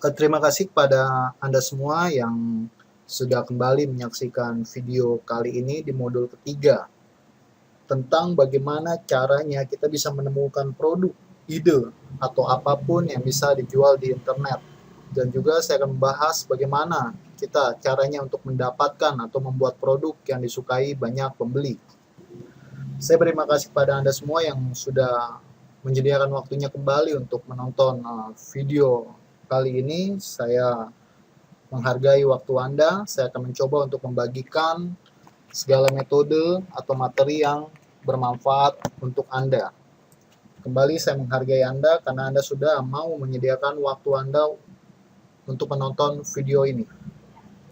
Terima kasih kepada Anda semua yang sudah kembali menyaksikan video kali ini di modul ketiga tentang bagaimana caranya kita bisa menemukan produk, ide, atau apapun yang bisa dijual di internet. Dan juga saya akan membahas bagaimana kita caranya untuk mendapatkan atau membuat produk yang disukai banyak pembeli. Saya berterima kasih kepada Anda semua yang sudah menyediakan waktunya kembali untuk menonton video kali ini. Saya menghargai waktu Anda. Saya akan mencoba untuk membagikan segala metode atau materi yang bermanfaat untuk Anda. Kembali saya menghargai Anda karena Anda sudah mau menyediakan waktu Anda untuk menonton video ini.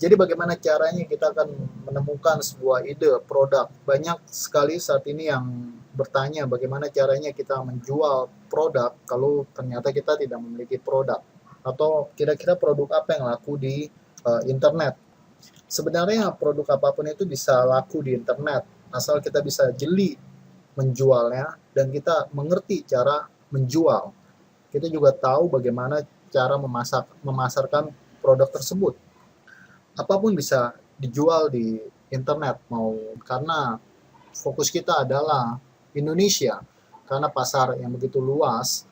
Jadi bagaimana caranya kita akan menemukan sebuah ide produk. Banyak sekali saat ini yang bertanya bagaimana caranya kita menjual produk kalau ternyata kita tidak memiliki produk. Atau kira-kira produk apa yang laku di internet. Sebenarnya produk apapun itu bisa laku di internet, asal kita bisa jeli menjualnya dan kita mengerti cara menjual. Kita juga tahu bagaimana cara memasarkan produk tersebut. Apapun bisa dijual di internet, mau karena fokus kita adalah Indonesia, karena pasar yang begitu luas,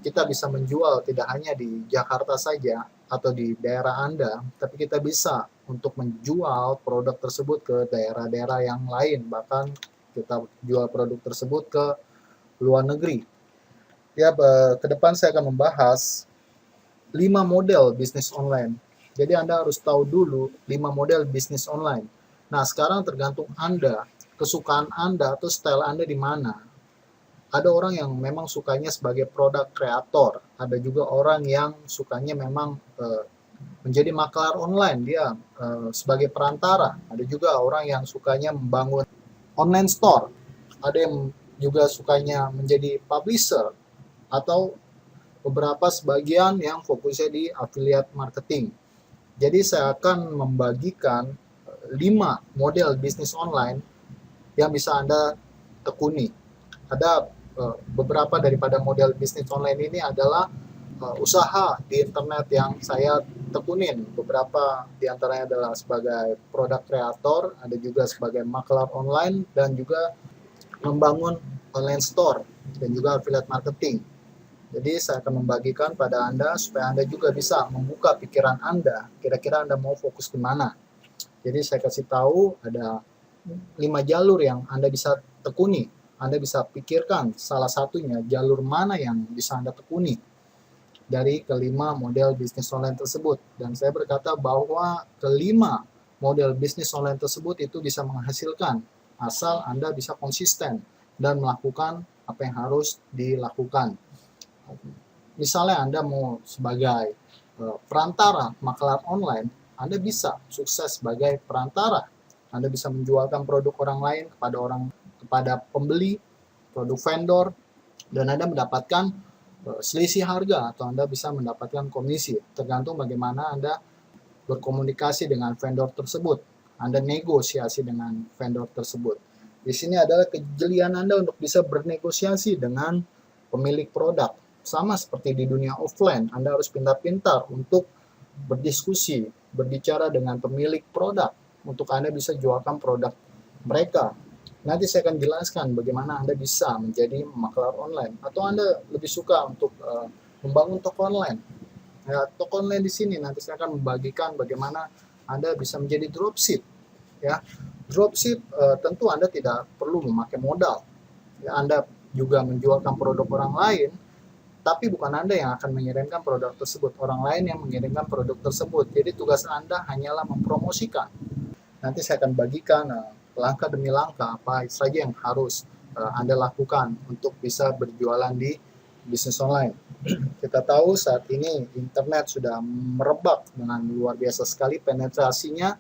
kita bisa menjual tidak hanya di Jakarta saja atau di daerah Anda, tapi kita bisa untuk menjual produk tersebut ke daerah-daerah yang lain, bahkan kita jual produk tersebut ke luar negeri. Ya, ke depan saya akan membahas 5 model bisnis online. Jadi Anda harus tahu dulu 5 model bisnis online. Nah, sekarang tergantung Anda, kesukaan Anda atau style Anda di mana. Ada orang yang memang sukanya sebagai produk kreator, ada juga orang yang sukanya memang menjadi makelar online, dia sebagai perantara. Ada juga orang yang sukanya membangun online store, ada yang juga sukanya menjadi publisher, atau beberapa sebagian yang fokusnya di affiliate marketing. Jadi saya akan membagikan 5 model bisnis online yang bisa Anda tekuni. Ada beberapa daripada model bisnis online ini adalah usaha di internet yang saya tekunin. Beberapa diantaranya adalah sebagai produk kreator, ada juga sebagai makelar online, dan juga membangun online store dan juga affiliate marketing. Jadi saya akan membagikan pada Anda supaya Anda juga bisa membuka pikiran Anda, kira-kira Anda mau fokus di mana. Jadi saya kasih tahu ada 5 jalur yang Anda bisa tekuni. Anda bisa pikirkan salah satunya jalur mana yang bisa Anda tekuni dari kelima model bisnis online tersebut. Dan saya berkata bahwa kelima model bisnis online tersebut itu bisa menghasilkan asal Anda bisa konsisten dan melakukan apa yang harus dilakukan. Misalnya Anda mau sebagai perantara makelar online, Anda bisa sukses sebagai perantara. Anda bisa menjualkan produk orang lain kepada pembeli, produk vendor, dan Anda mendapatkan selisih harga atau Anda bisa mendapatkan komisi, tergantung bagaimana Anda berkomunikasi dengan vendor tersebut. Anda negosiasi dengan vendor tersebut. Di sini adalah kejelian Anda untuk bisa bernegosiasi dengan pemilik produk. Sama seperti di dunia offline, Anda harus pintar-pintar untuk berdiskusi, berbicara dengan pemilik produk untuk Anda bisa jualkan produk mereka. Nanti saya akan jelaskan bagaimana Anda bisa menjadi makelar online, atau Anda lebih suka untuk membangun toko online. Ya, toko online di sini nanti saya akan membagikan bagaimana Anda bisa menjadi dropship. Ya, dropship tentu Anda tidak perlu memakai modal. Ya, Anda juga menjualkan produk orang lain, tapi bukan Anda yang akan mengirimkan produk tersebut, orang lain yang mengirimkan produk tersebut. Jadi tugas Anda hanyalah mempromosikan. Nanti saya akan bagikan langkah demi langkah apa saja yang harus Anda lakukan untuk bisa berjualan di bisnis online. Kita tahu saat ini internet sudah merebak dengan luar biasa sekali, penetrasinya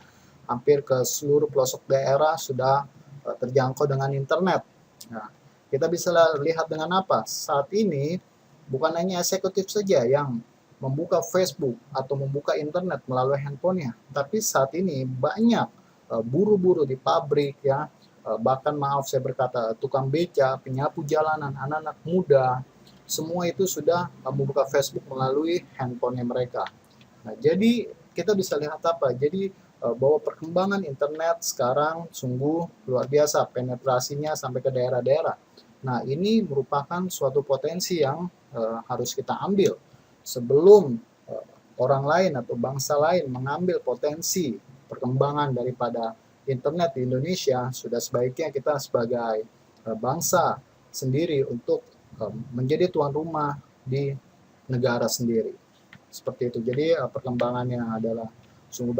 hampir ke seluruh pelosok daerah sudah terjangkau dengan internet. Nah, kita bisa lihat dengan apa? Saat ini bukan hanya eksekutif saja yang membuka Facebook atau membuka internet melalui handphonenya, tapi saat ini banyak buru-buru di pabrik, bahkan maaf saya berkata tukang beca, penyapu jalanan, anak-anak muda, semua itu sudah membuka Facebook melalui handphonenya mereka. Nah, jadi kita bisa lihat apa? Jadi bahwa perkembangan internet sekarang sungguh luar biasa, penetrasinya sampai ke daerah-daerah. Nah, ini merupakan suatu potensi yang harus kita ambil sebelum orang lain atau bangsa lain mengambil potensi perkembangan daripada internet di Indonesia. Sudah sebaiknya kita sebagai bangsa sendiri untuk menjadi tuan rumah di negara sendiri. Seperti itu. Jadi perkembangannya adalah sungguh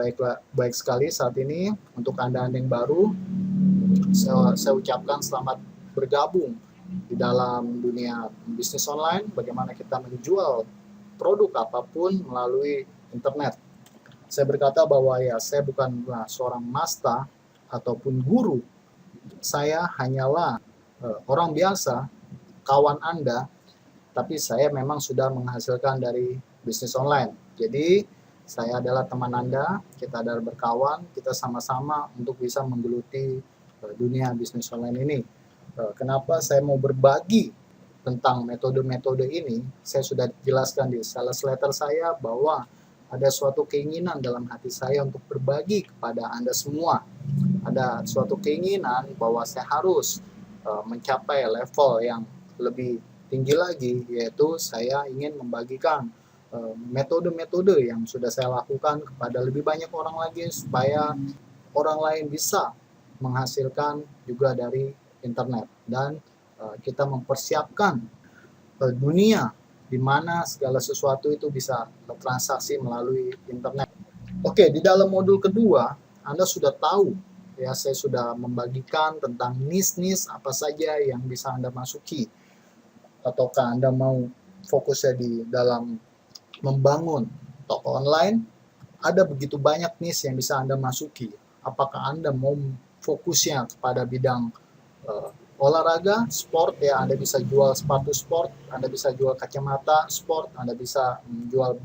baik sekali saat ini. Untuk Anda-Anda yang baru, saya ucapkan selamat bergabung di dalam dunia bisnis online, bagaimana kita menjual produk apapun melalui internet. Saya berkata bahwa ya, saya bukanlah seorang master ataupun guru. Saya hanyalah orang biasa, kawan Anda, tapi saya memang sudah menghasilkan dari bisnis online. Jadi saya adalah teman Anda, kita adalah berkawan, kita sama-sama untuk bisa menggeluti dunia bisnis online ini. Kenapa saya mau berbagi tentang metode-metode ini? Saya sudah jelaskan di sales letter saya bahwa ada suatu keinginan dalam hati saya untuk berbagi kepada Anda semua. Ada suatu keinginan bahwa saya harus mencapai level yang lebih tinggi lagi, yaitu saya ingin membagikan metode-metode yang sudah saya lakukan kepada lebih banyak orang lagi, supaya orang lain bisa menghasilkan juga dari internet. Dan kita mempersiapkan dunia di mana segala sesuatu itu bisa transaksi melalui internet. Oke, di dalam modul kedua, Anda sudah tahu, ya, saya sudah membagikan tentang niche-niche apa saja yang bisa Anda masuki. Ataukah Anda mau fokusnya di dalam membangun toko online? Ada begitu banyak niche yang bisa Anda masuki. Apakah Anda mau fokusnya kepada bidang olahraga, sport, ya, Anda bisa jual sepatu sport, Anda bisa jual kacamata sport, Anda bisa menjual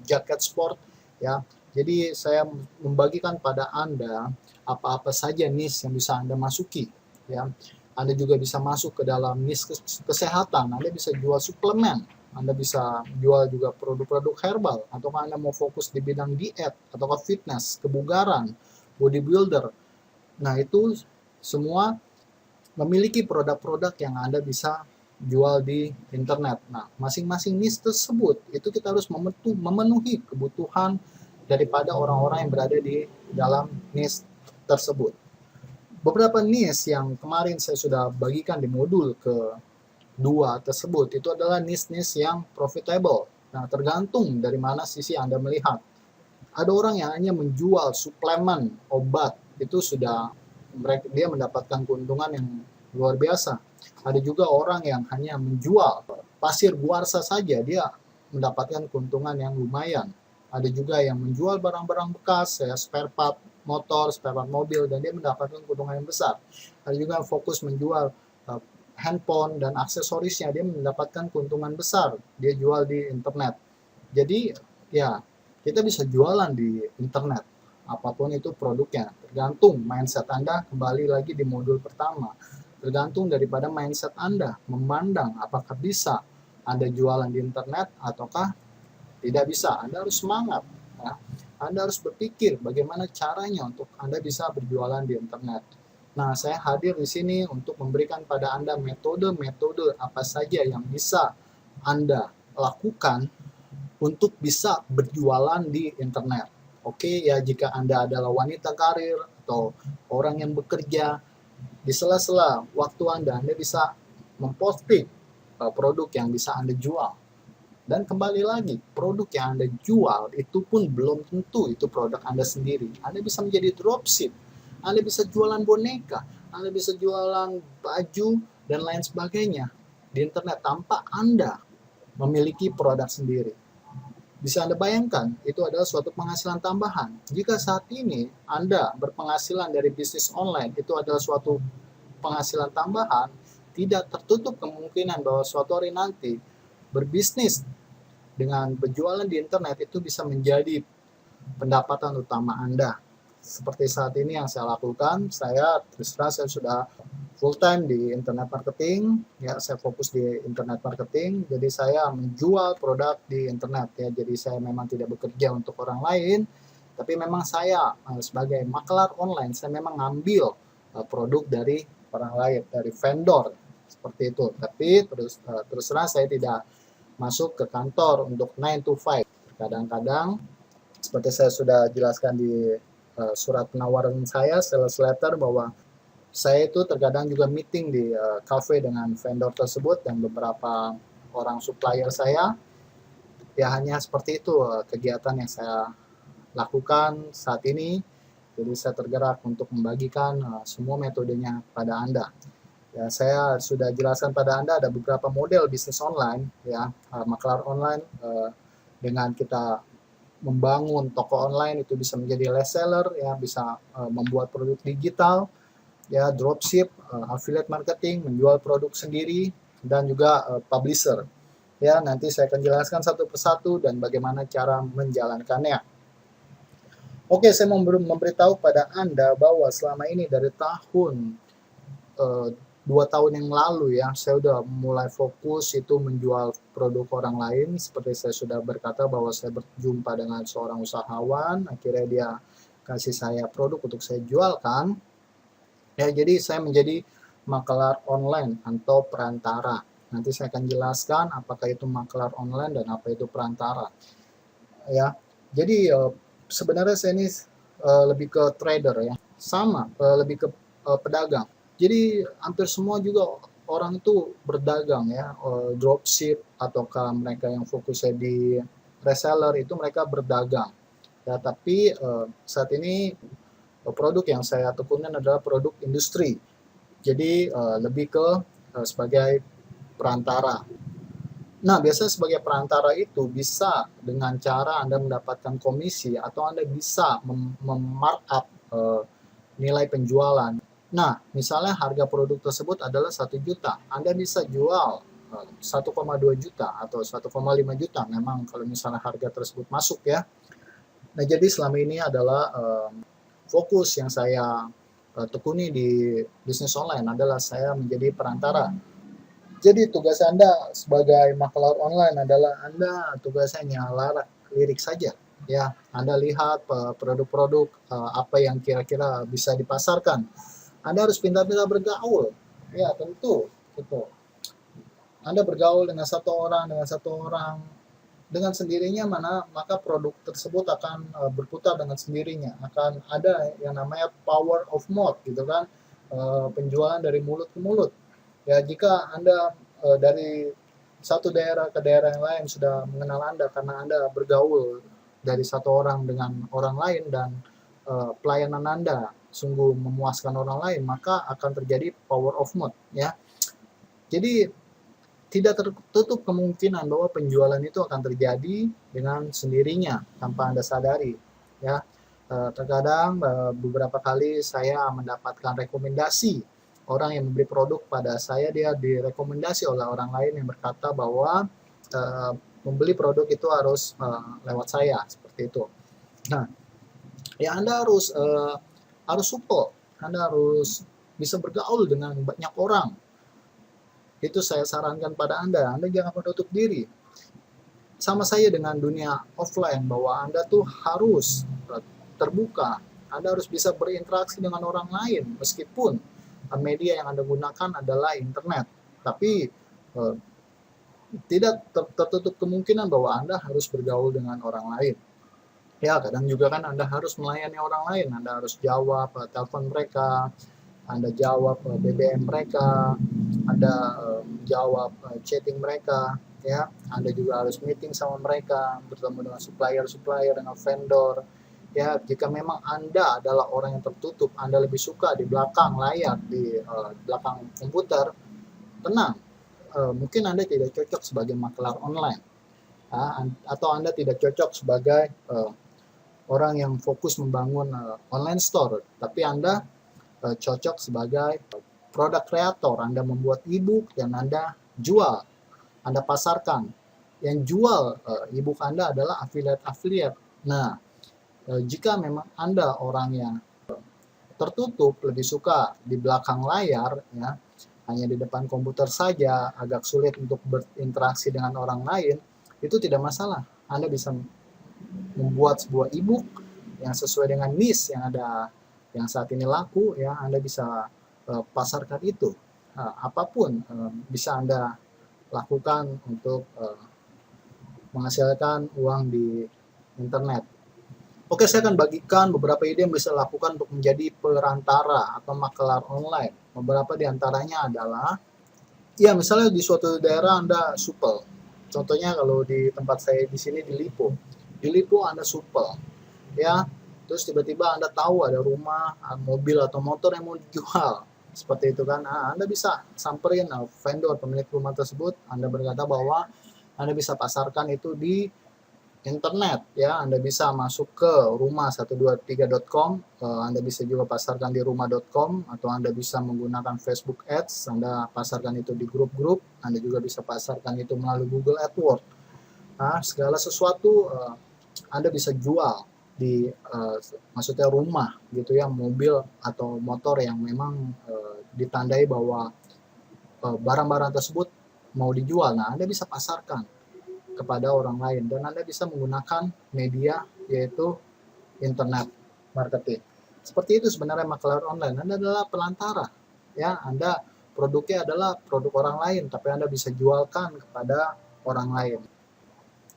jaket sport, ya. Jadi saya membagikan pada Anda apa-apa saja niche yang bisa Anda masuki, ya. Anda juga bisa masuk ke dalam niche kesehatan, Anda bisa jual suplemen, Anda bisa jual juga produk-produk herbal, atau Anda mau fokus di bidang diet, atau fitness, kebugaran, bodybuilder. Nah, itu semua memiliki produk-produk yang Anda bisa jual di internet. Nah, masing-masing niche tersebut itu kita harus memenuhi kebutuhan daripada orang-orang yang berada di dalam niche tersebut. Beberapa niche yang kemarin saya sudah bagikan di modul kedua tersebut itu adalah niche-niche yang profitable. Nah, tergantung dari mana sisi Anda melihat. Ada orang yang hanya menjual suplemen obat, itu sudah dia mendapatkan keuntungan yang luar biasa. Ada juga orang yang hanya menjual pasir buarsa saja, dia mendapatkan keuntungan yang lumayan. Ada juga yang menjual barang-barang bekas, ya, spare part motor, spare part mobil, dan dia mendapatkan keuntungan yang besar. Ada juga yang fokus menjual handphone dan aksesorisnya, dia mendapatkan keuntungan besar, dia jual di internet. Jadi ya, kita bisa jualan di internet, apapun itu produknya, tergantung mindset Anda. Kembali lagi di modul pertama, tergantung daripada mindset Anda memandang apakah bisa Anda jualan di internet ataukah tidak bisa. Anda harus semangat, ya. Anda harus berpikir bagaimana caranya untuk Anda bisa berjualan di internet. Nah, saya hadir di sini untuk memberikan pada Anda metode-metode apa saja yang bisa Anda lakukan untuk bisa berjualan di internet. Oke, ya, jika Anda adalah wanita karir atau orang yang bekerja, di sela-sela waktu Anda bisa memposting produk yang bisa Anda jual. Dan kembali lagi, produk yang Anda jual itu pun belum tentu itu produk Anda sendiri. Anda bisa menjadi dropship, Anda bisa jualan boneka, Anda bisa jualan baju, dan lain sebagainya di internet tanpa Anda memiliki produk sendiri. Bisa Anda bayangkan, itu adalah suatu penghasilan tambahan. Jika saat ini Anda berpenghasilan dari bisnis online, itu adalah suatu penghasilan tambahan, tidak tertutup kemungkinan bahwa suatu hari nanti berbisnis dengan berjualan di internet itu bisa menjadi pendapatan utama Anda. seperti saat ini yang saya lakukan, saya terus terang saya sudah full time di internet marketing, ya saya fokus di internet marketing, jadi saya menjual produk di internet ya, jadi saya memang tidak bekerja untuk orang lain, tapi memang saya sebagai maklar online, saya memang ngambil produk dari orang lain, dari vendor seperti itu. Tapi terus terang saya tidak masuk ke kantor untuk 9 to 5. Kadang-kadang seperti saya sudah jelaskan di surat penawaran saya, sales letter, bahwa saya itu terkadang juga meeting di cafe dengan vendor tersebut dan beberapa orang supplier saya. Ya hanya seperti itu kegiatan yang saya lakukan saat ini. Jadi saya tergerak untuk membagikan semua metodenya pada Anda. Ya, saya sudah jelaskan pada Anda ada beberapa model bisnis online, ya, maklar online dengan kita membangun toko online itu bisa menjadi reseller, ya, bisa membuat produk digital, ya, dropship, affiliate marketing, menjual produk sendiri, dan juga publisher. Ya, nanti saya akan jelaskan satu persatu dan bagaimana cara menjalankannya. Oke, saya mau memberitahu pada Anda bahwa selama ini dari tahun 2 tahun yang lalu ya, saya udah mulai fokus itu menjual produk orang lain. Seperti saya sudah berkata bahwa saya berjumpa dengan seorang usahawan, akhirnya dia kasih saya produk untuk saya jualkan. Ya, jadi saya menjadi maklar online atau perantara. Nanti saya akan jelaskan apakah itu maklar online dan apa itu perantara. Ya, jadi sebenarnya saya ini lebih ke trader ya, sama lebih ke pedagang. Jadi hampir semua juga orang itu berdagang ya, dropship ataukah mereka yang fokusnya di reseller itu mereka berdagang. Ya, tapi saat ini produk yang saya tekunin adalah produk industri. Jadi lebih ke sebagai perantara. Nah, biasanya sebagai perantara itu bisa dengan cara Anda mendapatkan komisi atau Anda bisa memarkup nilai penjualan. Nah, misalnya harga produk tersebut adalah 1 juta, Anda bisa jual 1,2 juta atau 1,5 juta, memang kalau misalnya harga tersebut masuk ya. Nah, jadi selama ini adalah fokus yang saya tekuni di bisnis online adalah saya menjadi perantara. Jadi tugas Anda sebagai maklar online adalah Anda tugasnya lirik saja. Ya, Anda lihat produk-produk apa yang kira-kira bisa dipasarkan. Anda harus pintar-pintar bergaul. Ya, tentu. Gitu. Anda bergaul dengan satu orang, dengan sendirinya maka produk tersebut akan berputar dengan sendirinya. Akan ada yang namanya power of mouth, gitu kan, penjualan dari mulut ke mulut. Ya, jika Anda dari satu daerah ke daerah yang lain sudah mengenal Anda karena Anda bergaul dari satu orang dengan orang lain dan pelayanan Anda sungguh memuaskan orang lain, maka akan terjadi power of mouth ya. Jadi tidak tertutup kemungkinan bahwa penjualan itu akan terjadi dengan sendirinya tanpa Anda sadari ya. Terkadang beberapa kali saya mendapatkan rekomendasi orang yang membeli produk pada saya, dia direkomendasi oleh orang lain yang berkata bahwa membeli produk itu harus lewat saya, seperti itu. Nah, ya Anda harus supel, Anda harus bisa bergaul dengan banyak orang. Itu saya sarankan pada Anda jangan menutup diri. Sama saya dengan dunia offline, bahwa Anda tuh harus terbuka, Anda harus bisa berinteraksi dengan orang lain, meskipun media yang Anda gunakan adalah internet, tapi tidak tertutup kemungkinan bahwa Anda harus bergaul dengan orang lain. Ya, kadang juga kan Anda harus melayani orang lain, Anda harus jawab telepon mereka, Anda jawab BBM mereka, Anda jawab chatting mereka, ya. Anda juga harus meeting sama mereka, bertemu dengan supplier, dengan vendor. Ya, jika memang Anda adalah orang yang tertutup, Anda lebih suka di belakang layar, di belakang komputer, tenang. Mungkin Anda tidak cocok sebagai maklar online, atau Anda tidak cocok sebagai orang yang fokus membangun online store, tapi Anda cocok sebagai produk kreator. Anda membuat e-book dan Anda jual, Anda pasarkan. Yang jual e-book Anda adalah affiliate. Nah, Jika memang Anda orang yang tertutup, lebih suka di belakang layar, ya, hanya di depan komputer saja, agak sulit untuk berinteraksi dengan orang lain, itu tidak masalah. Anda bisa membuat sebuah e-book yang sesuai dengan niche yang saat ini laku, ya. Anda bisa pasarkan itu. Apapun bisa Anda lakukan untuk menghasilkan uang di internet. Oke, saya akan bagikan beberapa ide yang bisa dilakukan untuk menjadi perantara atau makelar online. Beberapa di antaranya adalah, ya, misalnya di suatu daerah Anda supel. Contohnya kalau di tempat saya di sini di Lipo. Di Lipo Anda supel, ya. Terus tiba-tiba Anda tahu ada rumah, mobil atau motor yang mau dijual. Seperti itu kan. Anda bisa samperin vendor pemilik rumah tersebut. Anda berkata bahwa Anda bisa pasarkan itu di internet, ya. Anda bisa masuk ke rumah123.com, Anda bisa juga pasarkan di rumah.com, atau Anda bisa menggunakan Facebook Ads, Anda pasarkan itu di grup-grup, Anda juga bisa pasarkan itu melalui Google AdWords. Segala sesuatu Anda bisa jual di maksudnya rumah gitu ya, mobil atau motor yang memang ditandai bahwa barang-barang tersebut mau dijual. Nah, Anda bisa pasarkan kepada orang lain, dan Anda bisa menggunakan media yaitu internet marketing. Seperti itu sebenarnya makelar online. Anda adalah pelantara, ya. Anda produknya adalah produk orang lain, tapi Anda bisa jualkan kepada orang lain.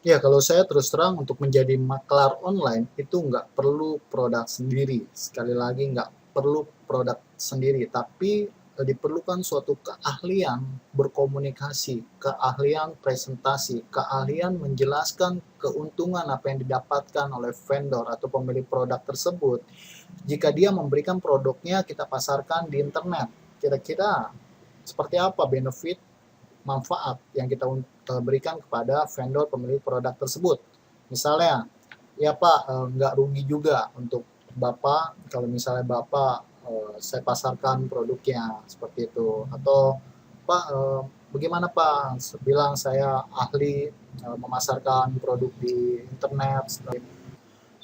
Ya, kalau saya terus terang, untuk menjadi makelar online itu nggak perlu produk sendiri. Sekali lagi, nggak perlu produk sendiri, tapi diperlukan suatu keahlian berkomunikasi, keahlian presentasi, keahlian menjelaskan keuntungan apa yang didapatkan oleh vendor atau pemilik produk tersebut. Jika dia memberikan produknya kita pasarkan di internet, kira-kira seperti apa benefit, manfaat yang kita berikan kepada vendor pemilik produk tersebut. Misalnya, ya Pak, nggak rugi juga untuk Bapak kalau misalnya Bapak saya pasarkan produknya seperti itu. Atau Pak, bagaimana Pak bilang saya ahli memasarkan produk di internet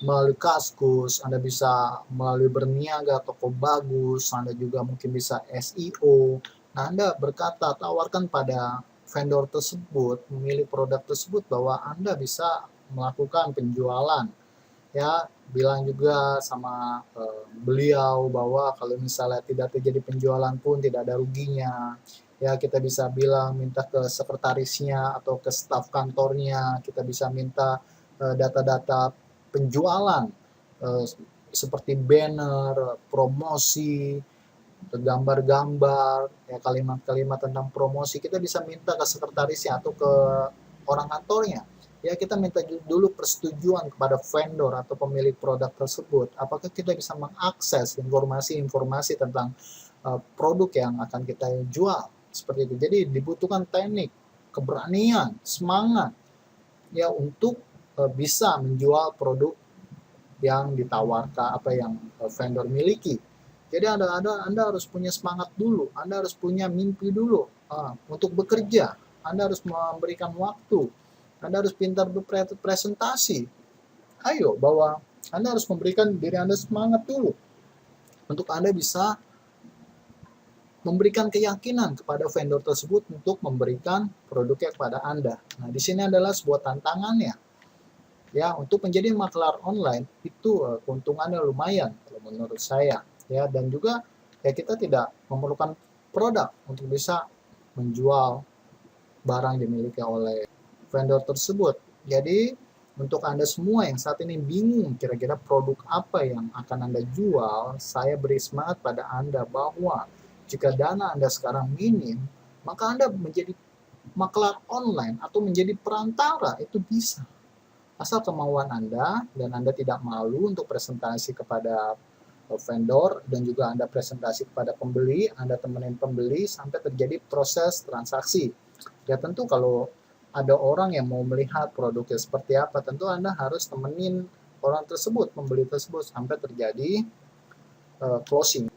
melalui Kaskus, Anda bisa melalui berniaga toko bagus, Anda juga mungkin bisa SEO. Nah, Anda berkata, tawarkan pada vendor tersebut, memilih produk tersebut, bahwa Anda bisa melakukan penjualan. Ya, bilang juga sama beliau bahwa kalau misalnya tidak terjadi penjualan pun tidak ada ruginya. Ya, kita bisa bilang minta ke sekretarisnya atau ke staf kantornya, kita bisa minta data-data penjualan seperti banner, promosi, gambar-gambar, ya, kalimat-kalimat tentang promosi. Kita bisa minta ke sekretarisnya atau ke orang kantornya. Ya, kita minta dulu persetujuan kepada vendor atau pemilik produk tersebut. Apakah kita bisa mengakses informasi-informasi tentang produk yang akan kita jual. Seperti itu. Jadi dibutuhkan teknik, keberanian, semangat, ya, untuk bisa menjual produk yang ditawarkan, apa yang vendor miliki. Jadi Anda harus punya semangat dulu, Anda harus punya mimpi dulu untuk bekerja. Anda harus memberikan waktu, Anda harus pintar berpresentasi. Ayo, bahwa Anda harus memberikan diri Anda semangat dulu untuk Anda bisa memberikan keyakinan kepada vendor tersebut untuk memberikan produknya kepada Anda. Nah, di sini adalah sebuah tantangannya. Ya, untuk menjadi makelar online itu keuntungannya lumayan kalau menurut saya, ya. Dan juga, ya, kita tidak memerlukan produk untuk bisa menjual barang dimiliki oleh vendor tersebut. Jadi untuk Anda semua yang saat ini bingung kira-kira produk apa yang akan Anda jual, saya beri semangat pada Anda bahwa jika dana Anda sekarang minim, maka Anda menjadi makelar online atau menjadi perantara itu bisa. Asal kemauan Anda, dan Anda tidak malu untuk presentasi kepada vendor, dan juga Anda presentasi kepada pembeli, Anda temenin pembeli sampai terjadi proses transaksi. Ya, tentu kalau ada orang yang mau melihat produknya seperti apa, tentu Anda harus temenin orang tersebut, pembeli tersebut, sampai terjadi closing.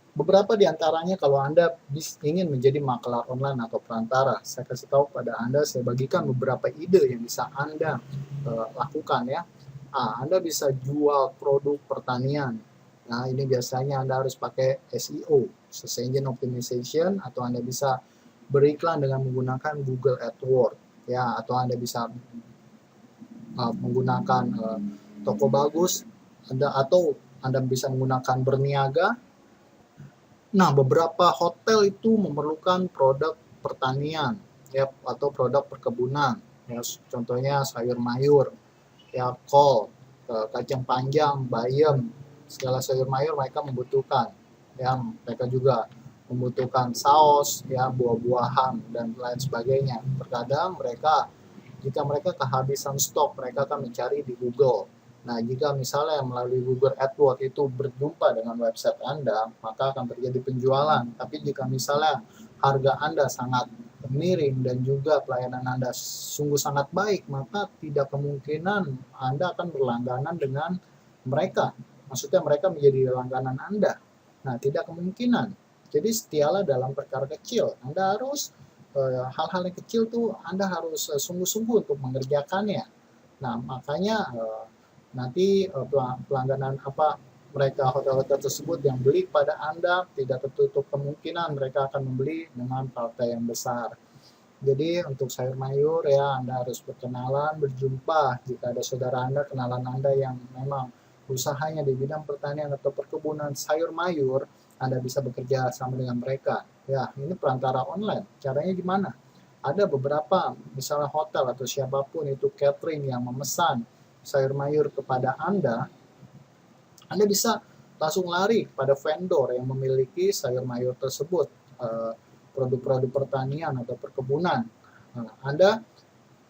Beberapa di antaranya, kalau Anda ingin menjadi makelar online atau perantara, saya kasih tahu pada Anda, saya bagikan beberapa ide yang bisa Anda lakukan, ya. Anda bisa jual produk pertanian. Nah, ini biasanya Anda harus pakai SEO, Search Engine Optimization, atau Anda bisa beriklan dengan menggunakan Google AdWords, ya, atau Anda bisa menggunakan toko bagus, atau Anda bisa menggunakan berniaga. Nah, beberapa hotel itu memerlukan produk pertanian, ya, atau produk perkebunan, ya, contohnya sayur mayur, ya, kol, kacang panjang, bayam, segala sayur mayur mereka membutuhkan. Ya, mereka juga membutuhkan saus, ya, buah-buahan dan lain sebagainya. Terkadang jika mereka kehabisan stok, mereka akan mencari di Google. Nah, jika misalnya melalui Google AdWords itu berjumpa dengan website Anda, maka akan terjadi penjualan. Tapi jika misalnya harga Anda sangat miring dan juga pelayanan Anda sungguh sangat baik, maka tidak kemungkinan Anda akan berlangganan dengan mereka. Maksudnya mereka menjadi langganan Anda. Nah, tidak kemungkinan. Jadi setialah dalam perkara kecil. Anda harus hal-hal yang kecil tuh Anda harus sungguh-sungguh untuk mengerjakannya. Nah, makanya nanti pelangganan mereka hotel-hotel tersebut yang beli pada Anda tidak tertutup kemungkinan mereka akan membeli dengan partai yang besar. Jadi untuk sayur mayur ya Anda harus berkenalan, berjumpa jika ada saudara Anda, kenalan Anda yang memang usahanya di bidang pertanian atau perkebunan sayur mayur, Anda bisa bekerja sama dengan mereka. Ya, ini perantara online. Caranya gimana? Ada beberapa misalnya hotel atau siapapun itu catering yang memesan sayur mayur kepada Anda bisa langsung lari pada vendor yang memiliki sayur mayur tersebut, produk-produk pertanian atau perkebunan. Anda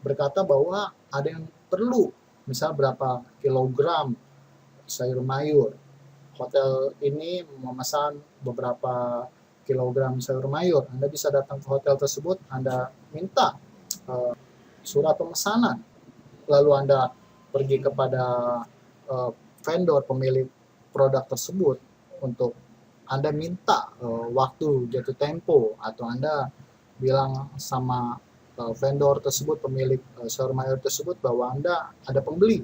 berkata bahwa ada yang perlu, misal berapa kilogram sayur mayur. Hotel ini memesan beberapa kilogram sayur mayur. Anda bisa datang ke hotel tersebut, Anda minta surat pemesanan, lalu Anda pergi kepada vendor pemilik produk tersebut untuk Anda minta waktu jatuh tempo, atau Anda bilang sama vendor tersebut, pemilik sayur mayur tersebut, bahwa Anda ada pembeli.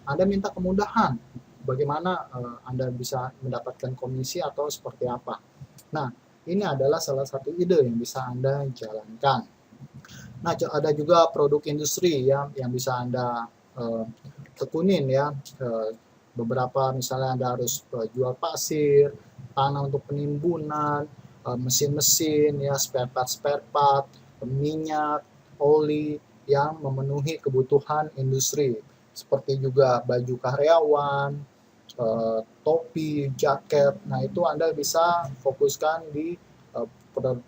Anda minta kemudahan bagaimana Anda bisa mendapatkan komisi atau seperti apa. Nah, ini adalah salah satu ide yang bisa Anda jalankan. Nah, ada juga produk industri ya yang bisa Anda tekunin ya. Beberapa misalnya Anda harus jual pasir, tanah untuk penimbunan, mesin-mesin ya, spare part, minyak, oli yang memenuhi kebutuhan industri. Seperti juga baju karyawan, topi, jaket. Nah, itu Anda bisa fokuskan di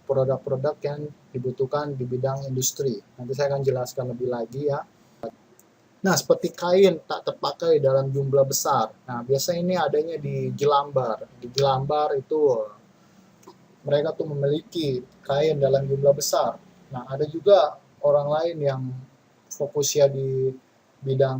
produk-produk yang dibutuhkan di bidang industri. Nanti saya akan jelaskan lebih lagi ya. Nah, seperti kain tak terpakai dalam jumlah besar. Nah, biasanya ini adanya di Jelambar. Di Jelambar itu mereka tuh memiliki kain dalam jumlah besar. Nah, ada juga orang lain yang fokus ya di bidang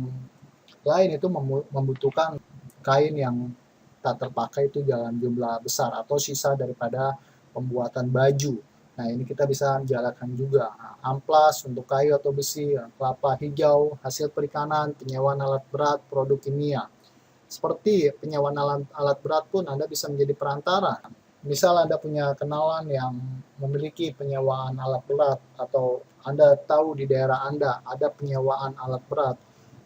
lain itu membutuhkan kain yang tak terpakai itu dalam jumlah besar atau sisa daripada pembuatan baju. Nah, ini kita bisa jalankan juga. Amplas untuk kayu atau besi, kelapa hijau, hasil perikanan, penyewaan alat berat, produk kimia. Seperti penyewaan alat berat pun Anda bisa menjadi perantara. Misal Anda punya kenalan yang memiliki penyewaan alat berat, atau Anda tahu di daerah Anda ada penyewaan alat berat,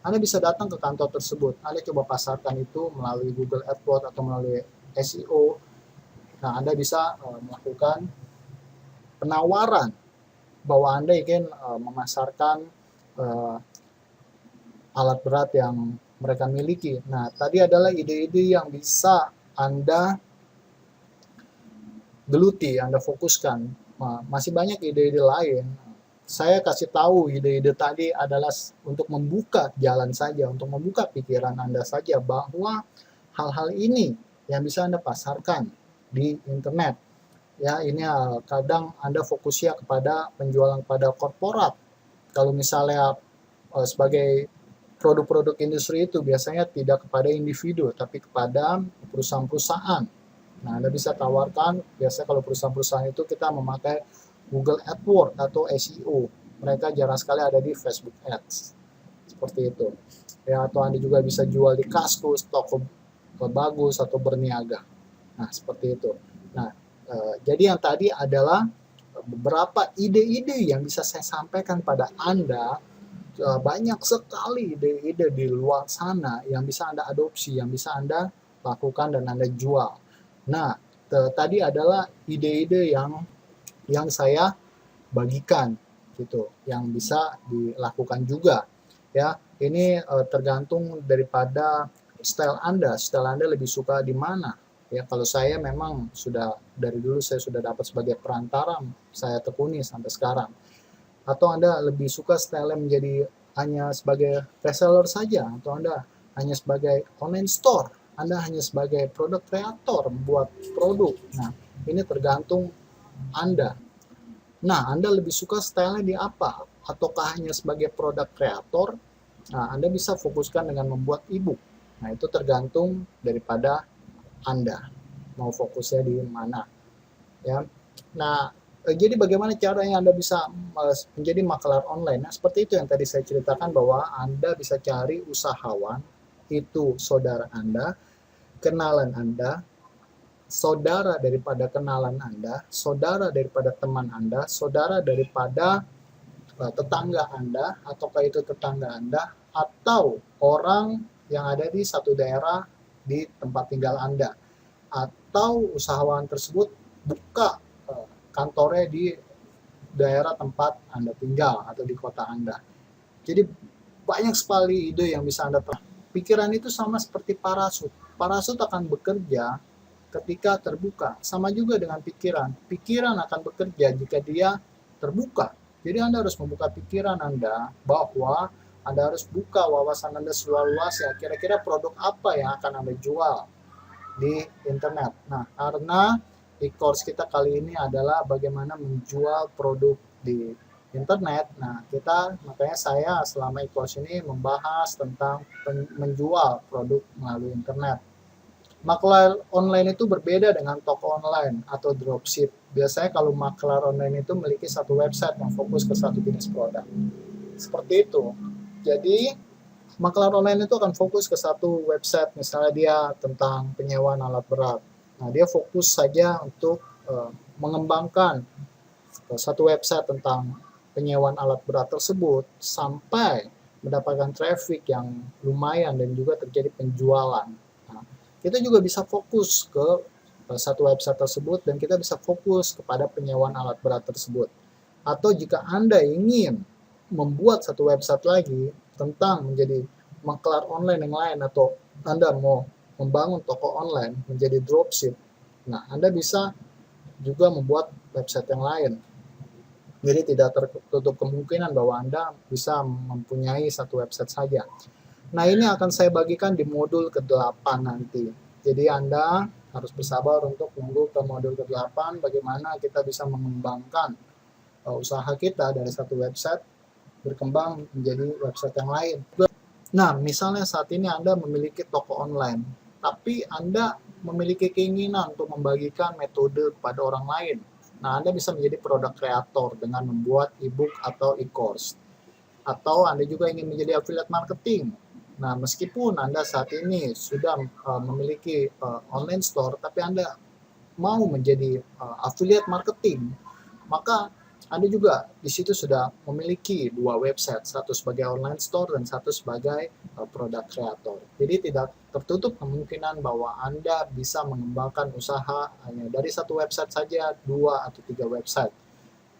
Anda bisa datang ke kantor tersebut. Anda coba pasarkan itu melalui Google AdWords atau melalui SEO. Nah, Anda bisa melakukan penawaran bahwa Anda ingin memasarkan alat berat yang mereka miliki. Nah, tadi adalah ide-ide yang bisa Anda geluti, Anda fokuskan. Masih banyak ide-ide lain. Saya kasih tahu ide-ide tadi adalah untuk membuka jalan saja, untuk membuka pikiran Anda saja bahwa hal-hal ini yang bisa Anda pasarkan di internet. Ya, ini kadang Anda fokusnya kepada penjualan kepada korporat. Kalau misalnya sebagai produk-produk industri itu biasanya tidak kepada individu, tapi kepada perusahaan-perusahaan. Nah, Anda bisa tawarkan, biasanya kalau perusahaan-perusahaan itu kita memakai Google AdWords atau SEO. Mereka jarang sekali ada di Facebook Ads. Seperti itu. ya, atau Anda juga bisa jual di Kaskus, toko bagus atau berniaga. Nah, seperti itu. Nah, jadi yang tadi adalah beberapa ide-ide yang bisa saya sampaikan pada Anda. Banyak sekali ide-ide di luar sana yang bisa Anda adopsi, yang bisa Anda lakukan dan Anda jual. Nah, tadi adalah ide-ide yang saya bagikan gitu, yang bisa dilakukan juga. Ya, ini tergantung daripada style Anda. Style Anda lebih suka di mana? Ya, kalau saya memang sudah dari dulu saya sudah dapat sebagai perantara, saya tekuni sampai sekarang. Atau Anda lebih suka style menjadi hanya sebagai reseller saja, atau Anda hanya sebagai online store, Anda hanya sebagai produk kreator membuat produk. Nah, ini tergantung Anda. Nah, Anda lebih suka stylenya di apa? Ataukah hanya sebagai produk kreator? Nah, Anda bisa fokuskan dengan membuat ebook. Nah, itu tergantung daripada Anda mau fokusnya di mana. Ya. Nah, jadi bagaimana caranya Anda bisa menjadi makelar online? Nah, seperti itu yang tadi saya ceritakan, bahwa Anda bisa cari usahawan, itu saudara Anda, kenalan Anda, saudara daripada kenalan Anda, saudara daripada teman Anda, saudara daripada tetangga Anda, ataukah itu tetangga Anda, atau orang yang ada di satu daerah di tempat tinggal Anda, atau usahawan tersebut buka kantornya di daerah tempat Anda tinggal atau di kota Anda. Jadi banyak sekali ide yang bisa Anda terapkan. Pikiran itu sama seperti parasut. Parasut akan bekerja ketika terbuka. Sama juga dengan pikiran. Pikiran akan bekerja jika dia terbuka. Jadi Anda harus membuka pikiran Anda, bahwa Anda harus buka wawasan Anda seluas ya. Kira-kira produk apa yang akan Anda jual di internet. Nah, karena e-course kita kali ini adalah bagaimana menjual produk di internet. Nah, makanya saya selama e-course ini membahas tentang menjual produk melalui internet. Maklar online itu berbeda dengan toko online atau dropship. Biasanya kalau maklar online itu memiliki satu website yang fokus ke satu jenis produk. Seperti itu. Jadi, maklar online itu akan fokus ke satu website, misalnya dia tentang penyewaan alat berat. Nah, dia fokus saja untuk mengembangkan satu website tentang penyewaan alat berat tersebut sampai mendapatkan traffic yang lumayan dan juga terjadi penjualan. Nah, kita juga bisa fokus ke satu website tersebut dan kita bisa fokus kepada penyewaan alat berat tersebut. Atau jika Anda ingin membuat satu website lagi tentang menjadi maklar online yang lain, atau Anda mau membangun toko online menjadi dropship, nah Anda bisa juga membuat website yang lain. Jadi tidak tertutup kemungkinan bahwa Anda bisa mempunyai satu website saja. Nah, ini akan saya bagikan di modul ke-8 nanti. Jadi Anda harus bersabar untuk menunggu ke modul ke-8, bagaimana kita bisa mengembangkan usaha kita dari satu website berkembang menjadi website yang lain. Nah, misalnya saat ini Anda memiliki toko online, tapi Anda memiliki keinginan untuk membagikan metode kepada orang lain. Nah, Anda bisa menjadi produk kreator dengan membuat e-book atau e-course. Atau Anda juga ingin menjadi affiliate marketing. Nah, meskipun Anda saat ini sudah memiliki online store, tapi Anda mau menjadi affiliate marketing, maka Anda juga di situ sudah memiliki dua website, satu sebagai online store dan satu sebagai produk kreator. Jadi tidak tertutup kemungkinan bahwa Anda bisa mengembangkan usaha hanya dari satu website saja, 2 atau 3 website.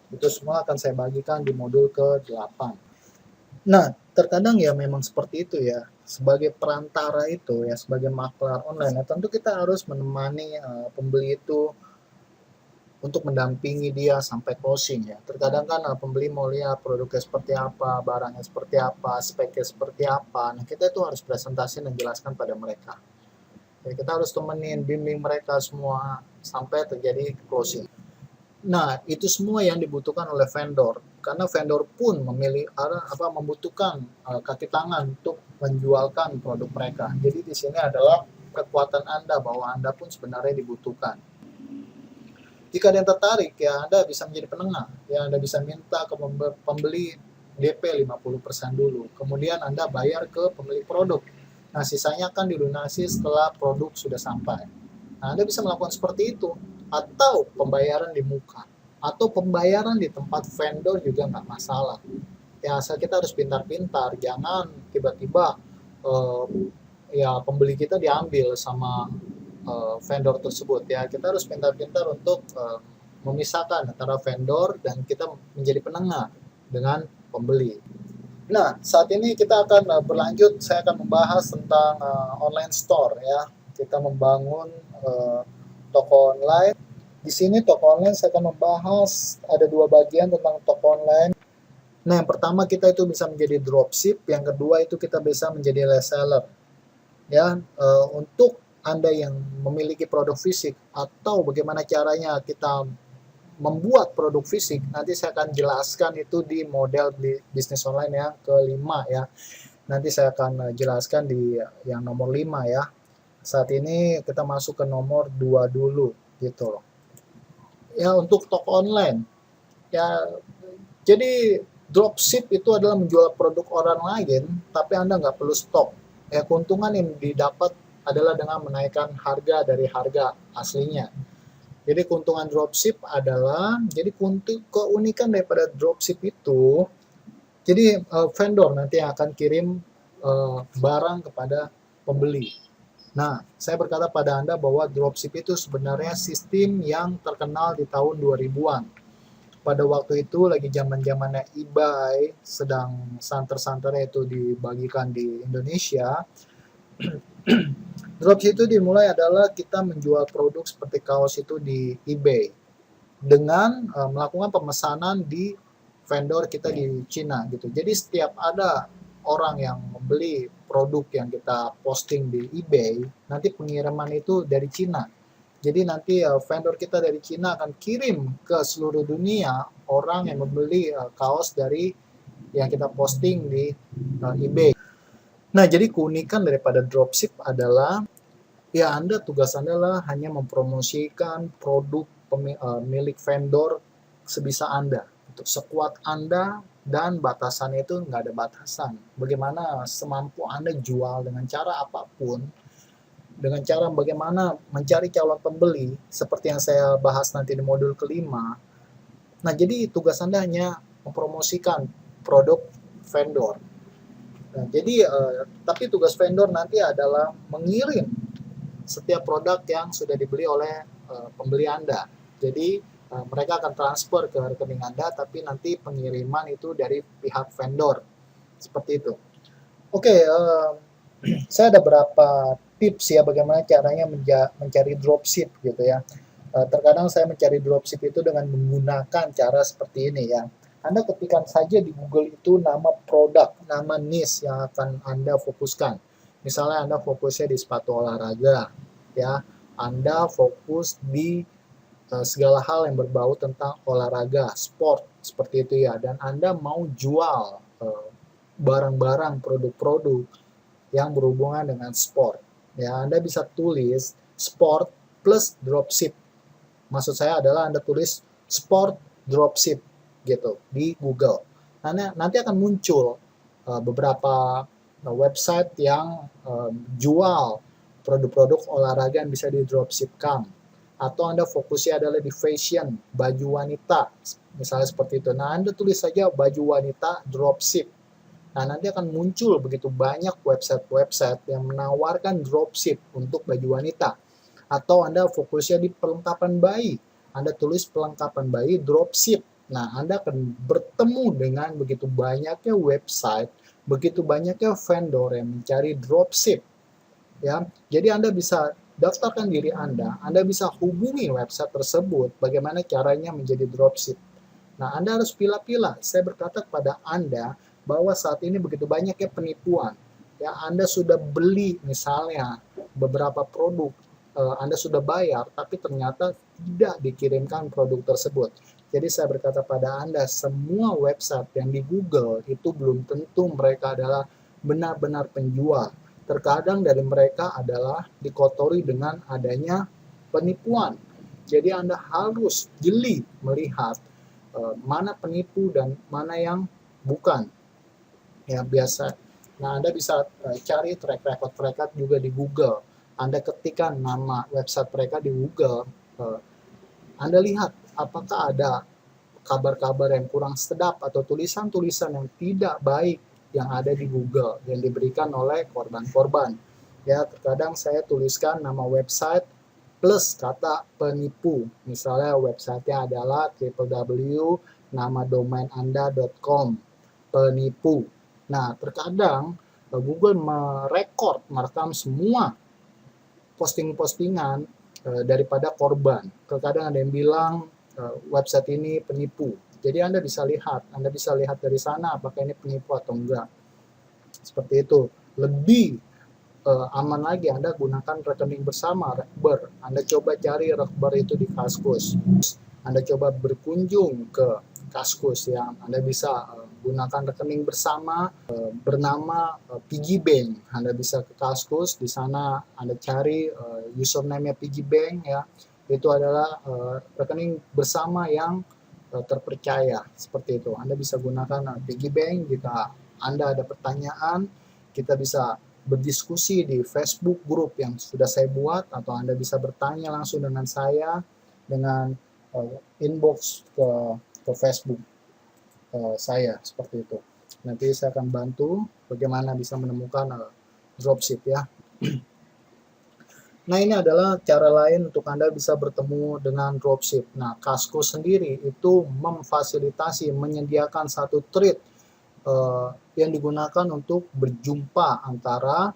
Itu semua akan saya bagikan di modul ke-8. Nah, terkadang ya memang seperti itu ya. Sebagai perantara itu ya, sebagai maklar online, ya tentu kita harus menemani pembeli itu untuk mendampingi dia sampai closing ya. Terkadang kan pembeli mau lihat produknya seperti apa, barangnya seperti apa, speknya seperti apa. Nah, kita itu harus presentasi dan jelaskan pada mereka. Ya, kita harus temenin, bimbing mereka semua sampai terjadi closing. Nah, itu semua yang dibutuhkan oleh vendor. Karena vendor pun membutuhkan kaki tangan untuk menjualkan produk mereka. Jadi di sini adalah kekuatan Anda, bahwa Anda pun sebenarnya dibutuhkan. Jika ada yang tertarik, ya Anda bisa menjadi penengah. Ya, Anda bisa minta ke pembeli DP 50% dulu. Kemudian Anda bayar ke pemilik produk. Nah, sisanya akan dilunasi setelah produk sudah sampai. Nah, Anda bisa melakukan seperti itu. Atau pembayaran di muka. Atau pembayaran di tempat vendor juga nggak masalah. Ya, asal kita harus pintar-pintar. Jangan tiba-tiba ya pembeli kita diambil sama vendor tersebut. Ya, kita harus pintar-pintar untuk memisahkan antara vendor dan kita menjadi penengah dengan pembeli. Nah, saat ini kita akan berlanjut. Saya akan membahas tentang online store ya. Kita membangun toko online. Di sini toko online saya akan membahas ada dua bagian tentang toko online. Nah, yang pertama kita itu bisa menjadi dropship, yang kedua itu kita bisa menjadi reseller. Ya, untuk Anda yang memiliki produk fisik atau bagaimana caranya kita membuat produk fisik, nanti saya akan jelaskan itu di model bisnis online yang kelima ya. Nanti saya akan jelaskan di yang nomor 5 ya. Saat ini kita masuk ke nomor 2 dulu gitu. Ya, untuk toko online. Ya, jadi dropship itu adalah menjual produk orang lain, tapi Anda nggak perlu stok. Ya, keuntungan yang didapat adalah dengan menaikkan harga dari harga aslinya. Jadi keuntungan dropship adalah, jadi keunikan daripada dropship itu, jadi vendor nanti yang akan kirim barang kepada pembeli. Nah, saya berkata pada Anda bahwa dropship itu sebenarnya sistem yang terkenal di tahun 2000-an. Pada waktu itu lagi zaman-zamannya eBay, sedang santer-santernya itu dibagikan di Indonesia. Dropship itu dimulai adalah kita menjual produk seperti kaos itu di eBay dengan melakukan pemesanan di vendor kita di Cina gitu. Jadi setiap ada orang yang membeli produk yang kita posting di eBay, nanti pengiriman itu dari Cina. Jadi nanti vendor kita dari Cina akan kirim ke seluruh dunia orang yang membeli kaos dari yang kita posting di eBay. Nah, jadi keunikan daripada dropship adalah ya tugas Anda adalah hanya mempromosikan produk milik vendor sebisa Anda. Sekuat Anda dan batasannya itu nggak ada batasan. Bagaimana semampu Anda jual dengan cara apapun, dengan cara bagaimana mencari calon pembeli, seperti yang saya bahas nanti di modul kelima. Nah, jadi tugas Anda hanya mempromosikan produk vendor. Nah, jadi, tapi tugas vendor nanti adalah mengirim setiap produk yang sudah dibeli oleh pembeli Anda. Jadi, mereka akan transfer ke rekening Anda, tapi nanti pengiriman itu dari pihak vendor. Seperti itu. Oke, saya ada beberapa tips ya bagaimana caranya mencari dropship gitu ya. Terkadang saya mencari dropship itu dengan menggunakan cara seperti ini ya. Anda ketikkan saja di Google itu nama produk, nama niche yang akan Anda fokuskan. Misalnya Anda fokusnya di sepatu olahraga, ya. Anda fokus di segala hal yang berbau tentang olahraga, sport, seperti itu ya. Dan Anda mau jual barang-barang, produk-produk yang berhubungan dengan sport. Ya, Anda bisa tulis sport plus dropship. Maksud saya adalah Anda tulis sport dropship gitu di Google. Nanti akan muncul beberapa website yang jual produk-produk olahraga yang bisa di dropshipkan. Atau Anda fokusnya adalah di fashion, baju wanita, misalnya seperti itu. Nah, Anda tulis saja baju wanita dropship. Nah, nanti akan muncul begitu banyak website-website yang menawarkan dropship untuk baju wanita. Atau Anda fokusnya di perlengkapan bayi. Anda tulis perlengkapan bayi dropship. Nah, Anda akan bertemu dengan begitu banyaknya website, begitu banyaknya vendor yang mencari dropship. Ya, jadi Anda bisa daftarkan diri Anda bisa hubungi website tersebut, bagaimana caranya menjadi dropship. Nah, Anda harus pilah-pilah. Saya berkata kepada Anda bahwa saat ini begitu banyaknya penipuan. Ya, Anda sudah beli misalnya beberapa produk, Anda sudah bayar, tapi ternyata tidak dikirimkan produk tersebut. Jadi saya berkata pada Anda, semua website yang di Google itu belum tentu mereka adalah benar-benar penjual. Terkadang dari mereka adalah dikotori dengan adanya penipuan. Jadi Anda harus jeli melihat mana penipu dan mana yang bukan. ya biasa. Nah, Anda bisa cari track record mereka juga di Google. Anda ketikkan nama website mereka di Google. Anda lihat apakah ada kabar-kabar yang kurang sedap atau tulisan-tulisan yang tidak baik yang ada di Google yang diberikan oleh korban-korban. Ya, terkadang saya tuliskan nama website plus kata penipu. Misalnya websitenya adalah www.namadomainanda.com, penipu. Nah, terkadang Google merekam semua posting-postingan daripada korban. Terkadang ada yang bilang website ini penipu. Jadi Anda bisa lihat dari sana apakah ini penipu atau enggak. Seperti itu. Lebih aman lagi Anda gunakan rekening bersama, Rekber. Anda coba cari Rekber itu di Kaskus. Anda coba berkunjung ke Kaskus yang Anda bisa gunakan rekening bersama bernama Piggy Bank. Anda bisa ke Kaskus, di sana Anda cari username-nya Piggy Bank ya. Itu adalah rekening bersama yang terpercaya, seperti itu. Anda bisa gunakan Piggy Bank jika Anda ada pertanyaan. Kita bisa berdiskusi di Facebook group yang sudah saya buat, atau Anda bisa bertanya langsung dengan saya dengan inbox ke Facebook saya, seperti itu. Nanti saya akan bantu bagaimana bisa menemukan dropship ya. Nah, ini adalah cara lain untuk Anda bisa bertemu dengan dropship. Nah, Kaskus sendiri itu memfasilitasi, menyediakan satu thread yang digunakan untuk berjumpa antara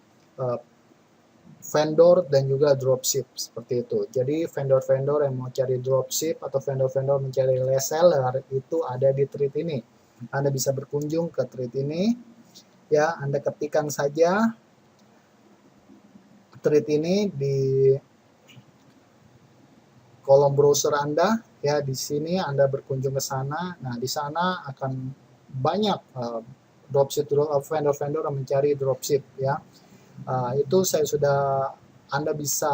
vendor dan juga dropship, seperti itu. Jadi vendor-vendor yang mau cari dropship atau vendor-vendor mencari reseller itu ada di thread ini. Anda bisa berkunjung ke thread ini ya. Anda ketikkan saja thread ini di kolom browser Anda ya. Di sini Anda berkunjung ke sana. Nah, di sana akan banyak dropship vendor-vendor yang mencari dropship ya. Itu Anda bisa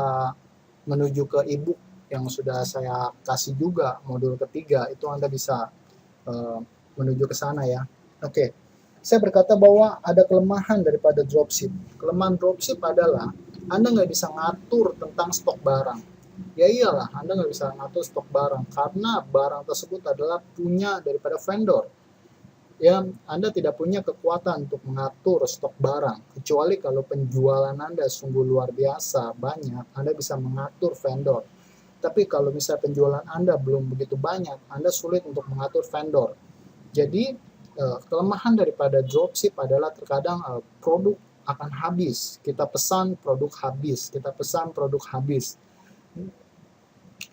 menuju ke ebook yang sudah saya kasih juga, modul ketiga. Itu Anda bisa menuju ke sana ya. Oke. Saya berkata bahwa ada kelemahan daripada dropship. Kelemahan dropship adalah Anda nggak bisa ngatur tentang stok barang. Ya iyalah, Anda nggak bisa ngatur stok barang karena barang tersebut adalah punya daripada vendor. Ya, Anda tidak punya kekuatan untuk mengatur stok barang, kecuali kalau penjualan Anda sungguh luar biasa banyak, Anda bisa mengatur vendor. Tapi kalau misalnya penjualan Anda belum begitu banyak, Anda sulit untuk mengatur vendor. Jadi, kelemahan daripada dropship adalah terkadang produk akan habis. Kita pesan produk habis,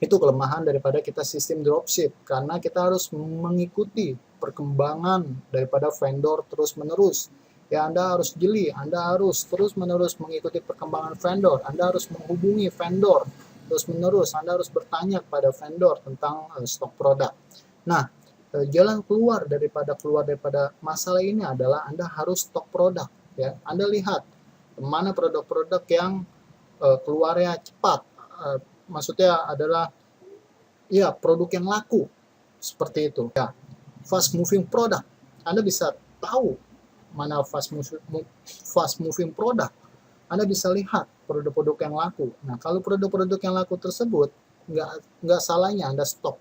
Itu kelemahan daripada kita sistem dropship, karena kita harus mengikuti perkembangan daripada vendor terus-menerus. Ya, Anda harus jeli, Anda harus terus-menerus mengikuti perkembangan vendor, Anda harus menghubungi vendor terus-menerus, Anda harus bertanya kepada vendor tentang stok produk. Nah, jalan keluar daripada masalah ini adalah Anda harus stok produk. Ya, Anda lihat mana produk-produk yang keluarnya cepat. Maksudnya adalah ya produk yang laku, seperti itu ya. Fast moving product, Anda bisa tahu mana fast moving product. Anda bisa lihat produk-produk yang laku. Nah, kalau produk-produk yang laku tersebut nggak salahnya Anda stok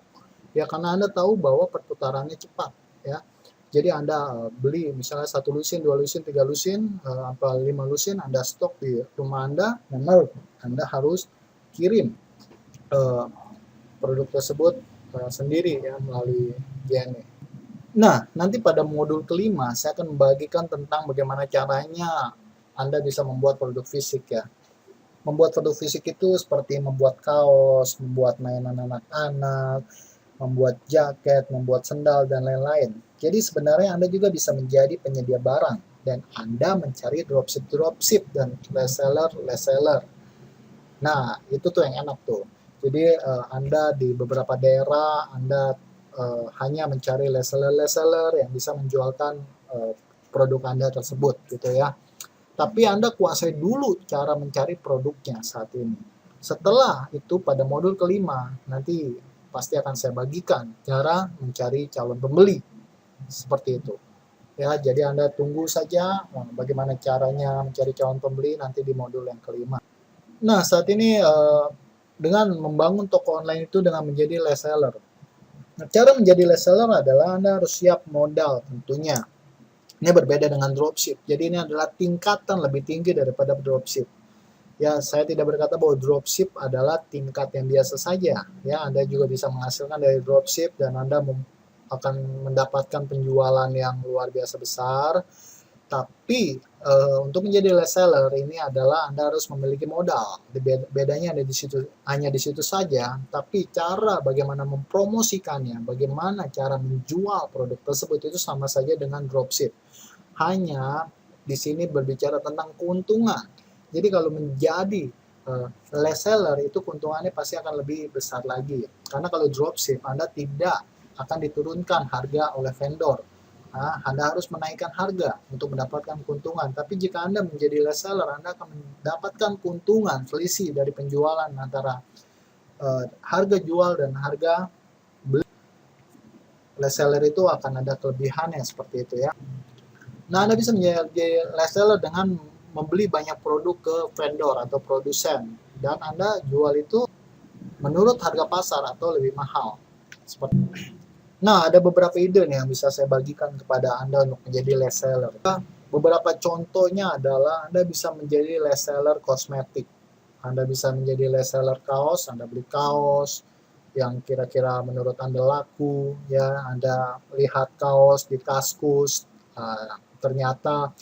ya, karena Anda tahu bahwa perputarannya cepat ya. Jadi Anda beli misalnya 1 lusin, 2 lusin, 3 lusin, 5 lusin, Anda stok di rumah Anda, memang Anda harus kirim produk tersebut sendiri ya melalui JNE. Nah, nanti pada modul kelima saya akan membagikan tentang bagaimana caranya Anda bisa membuat produk fisik ya. Membuat produk fisik itu seperti membuat kaos, membuat mainan anak-anak, membuat jaket, membuat sendal, dan lain-lain. Jadi sebenarnya Anda juga bisa menjadi penyedia barang dan Anda mencari dropship dan reseller. Nah, itu tuh yang enak tuh. Jadi Anda di beberapa daerah Anda hanya mencari reseller yang bisa menjualkan produk Anda tersebut gitu ya. Tapi Anda kuasai dulu cara mencari produknya saat ini. Setelah itu pada modul kelima nanti pasti akan saya bagikan cara mencari calon pembeli. Seperti itu. Ya, jadi Anda tunggu saja bagaimana caranya mencari calon pembeli nanti di modul yang kelima. Nah, saat ini dengan membangun toko online itu dengan menjadi reseller. Nah, cara menjadi reseller adalah Anda harus siap modal tentunya. Ini berbeda dengan dropship. Jadi ini adalah tingkatan lebih tinggi daripada dropship. Ya, saya tidak berkata bahwa dropship adalah tingkat yang biasa saja. Ya, Anda juga bisa menghasilkan dari dropship dan Anda akan mendapatkan penjualan yang luar biasa besar. Tapi untuk menjadi reseller ini adalah Anda harus memiliki modal. Bedanya ada di situ, hanya di situ saja. Tapi cara bagaimana mempromosikannya, bagaimana cara menjual produk tersebut itu sama saja dengan dropship. Hanya di sini berbicara tentang keuntungan. Jadi kalau menjadi reseller itu keuntungannya pasti akan lebih besar lagi. Karena kalau dropship Anda tidak akan diturunkan harga oleh vendor. Anda harus menaikkan harga untuk mendapatkan keuntungan. Tapi jika Anda menjadi reseller, Anda akan mendapatkan keuntungan selisih dari penjualan antara harga jual dan harga beli. Reseller itu akan ada kelebihannya seperti itu ya. Nah, Anda bisa menjadi reseller dengan membeli banyak produk ke vendor atau produsen. Dan Anda jual itu menurut harga pasar atau lebih mahal. Nah, ada beberapa ide nih yang bisa saya bagikan kepada Anda untuk menjadi reseller. Beberapa contohnya adalah Anda bisa menjadi reseller kosmetik. Anda bisa menjadi reseller kaos, Anda beli kaos yang kira-kira menurut Anda laku, ya, Anda lihat kaos di Kaskus, ternyata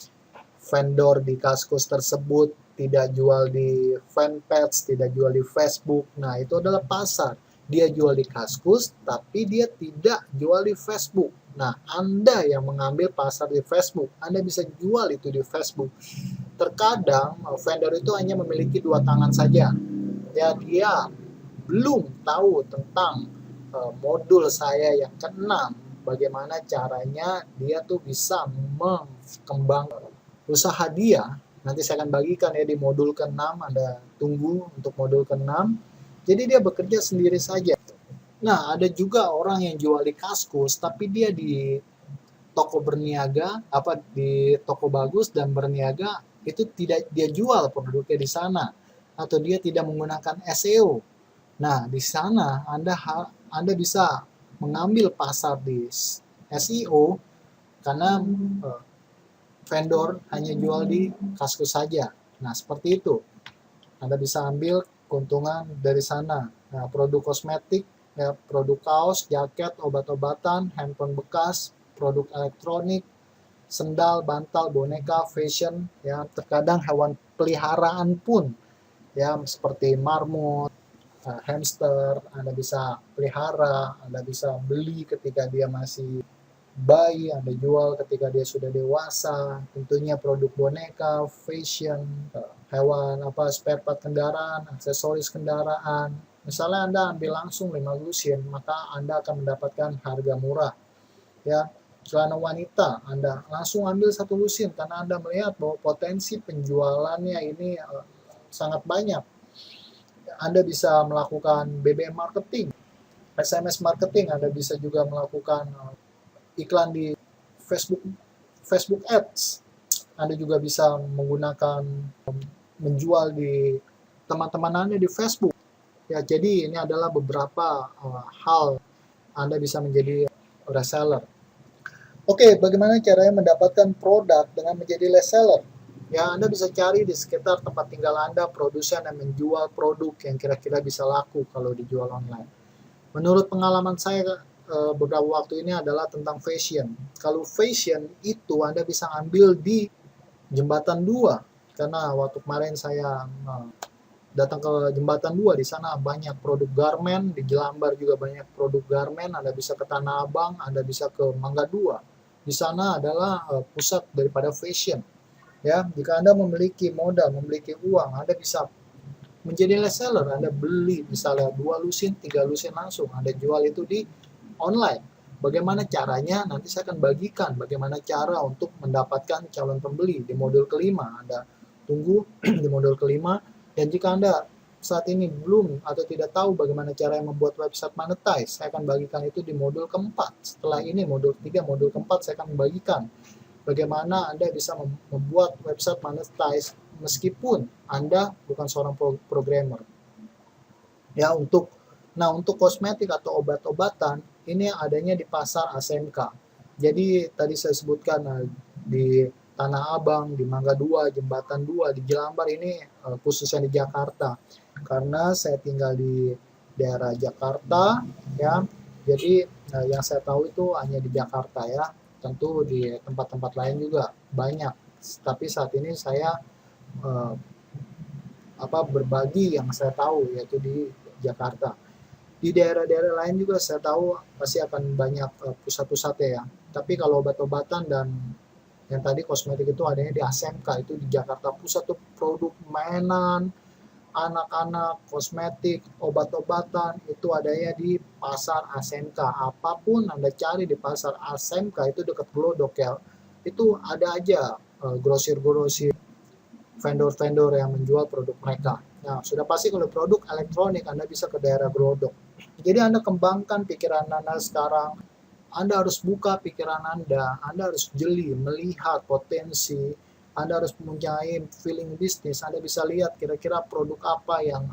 vendor di Kaskus tersebut tidak jual di fanpage, tidak jual di Facebook. Nah, itu adalah pasar. Dia jual di Kaskus, tapi dia tidak jual di Facebook. Nah, Anda yang mengambil pasar di Facebook, Anda bisa jual itu di Facebook. Terkadang vendor itu hanya memiliki dua tangan saja. Ya, dia belum tahu tentang modul saya yang keenam. Bagaimana caranya dia tuh bisa mengembangkan usaha dia. Nanti saya akan bagikan ya di modul ke-6, Anda tunggu untuk modul ke-6. Jadi dia bekerja sendiri saja. Nah, ada juga orang yang jual di Kaskus, tapi dia di toko berniaga, di toko bagus dan berniaga, itu tidak dia jual produknya di sana. Atau dia tidak menggunakan SEO. Nah, di sana Anda bisa mengambil pasar di SEO karena vendor hanya jual di Kaskus saja. Nah, seperti itu. Anda bisa ambil keuntungan dari sana. Nah, produk kosmetik, ya, produk kaos, jaket, obat-obatan, handphone bekas, produk elektronik, sendal, bantal, boneka, fashion, ya, terkadang hewan peliharaan pun, ya, seperti marmot, hamster, Anda bisa pelihara, Anda bisa beli ketika dia masih bayi, Anda jual ketika dia sudah dewasa. Tentunya produk boneka, fashion, hewan, spare part kendaraan, aksesoris kendaraan. Misalnya Anda ambil langsung 5 lusin, maka Anda akan mendapatkan harga murah. Ya, celana wanita, Anda langsung ambil 1 lusin karena Anda melihat bahwa potensi penjualannya ini sangat banyak. Anda bisa melakukan BBM marketing, SMS marketing, Anda bisa juga melakukan iklan di Facebook Ads. Anda juga bisa menggunakan menjual di teman-teman Anda di Facebook. Ya, jadi ini adalah beberapa hal Anda bisa menjadi reseller. Oke, bagaimana caranya mendapatkan produk dengan menjadi reseller? Ya, Anda bisa cari di sekitar tempat tinggal Anda produsen yang menjual produk yang kira-kira bisa laku kalau dijual online. Menurut pengalaman saya beberapa waktu ini adalah tentang fashion. Kalau fashion itu Anda bisa ambil di Jembatan 2. Karena waktu kemarin saya datang ke Jembatan 2, di sana banyak produk garment, di Jelambar juga banyak produk garment, Anda bisa ke Tanah Abang, Anda bisa ke Mangga 2. Di sana adalah pusat daripada fashion. Ya, jika Anda memiliki modal, memiliki uang, Anda bisa menjadi reseller. Anda beli misalnya 2 lusin, 3 lusin langsung, Anda jual itu di online. Bagaimana caranya? Nanti saya akan bagikan bagaimana cara untuk mendapatkan calon pembeli di modul kelima. Anda tunggu di modul kelima. Dan jika Anda saat ini belum atau tidak tahu bagaimana cara membuat website monetize, saya akan bagikan itu di modul keempat. Setelah ini modul ketiga, modul keempat saya akan membagikan bagaimana Anda bisa membuat website monetize meskipun Anda bukan seorang programmer. Ya, untuk kosmetik atau obat-obatan ini adanya di pasar ASMK. Jadi tadi saya sebutkan di Tanah Abang, di Mangga 2, Jembatan 2, di Jelambar ini khususnya di Jakarta. Karena saya tinggal di daerah Jakarta ya. Jadi yang saya tahu itu hanya di Jakarta ya. Tentu di tempat-tempat lain juga banyak. Tapi saat ini saya berbagi yang saya tahu yaitu di Jakarta. Di daerah-daerah lain juga saya tahu pasti akan banyak pusat-pusatnya ya. Tapi kalau obat-obatan dan yang tadi kosmetik itu adanya di ASMK, itu di Jakarta Pusat tuh produk mainan, anak-anak, kosmetik, obat-obatan itu adanya di pasar ASMK. Apapun Anda cari di pasar ASMK itu dekat Glodok ya. Itu ada aja grosir-grosir, vendor-vendor yang menjual produk mereka. Nah, sudah pasti kalau produk elektronik Anda bisa ke daerah Glodok. Jadi Anda kembangkan pikiran Anda sekarang. Anda harus buka pikiran Anda harus jeli, melihat potensi, Anda harus mempunyai feeling bisnis, Anda bisa lihat kira-kira produk apa yang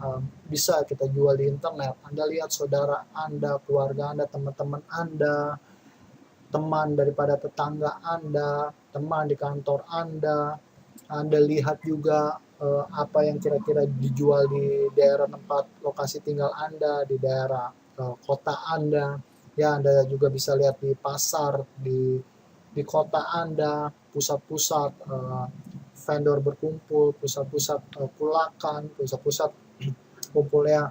bisa kita jual di internet. Anda lihat saudara Anda, keluarga Anda, teman-teman Anda, teman daripada tetangga Anda, teman di kantor Anda lihat juga apa yang kira-kira dijual di daerah tempat lokasi tinggal Anda, di daerah kota Anda. Ya, Anda juga bisa lihat di pasar, di kota Anda, pusat-pusat vendor berkumpul, pusat-pusat kulakan, pusat-pusat kumpulnya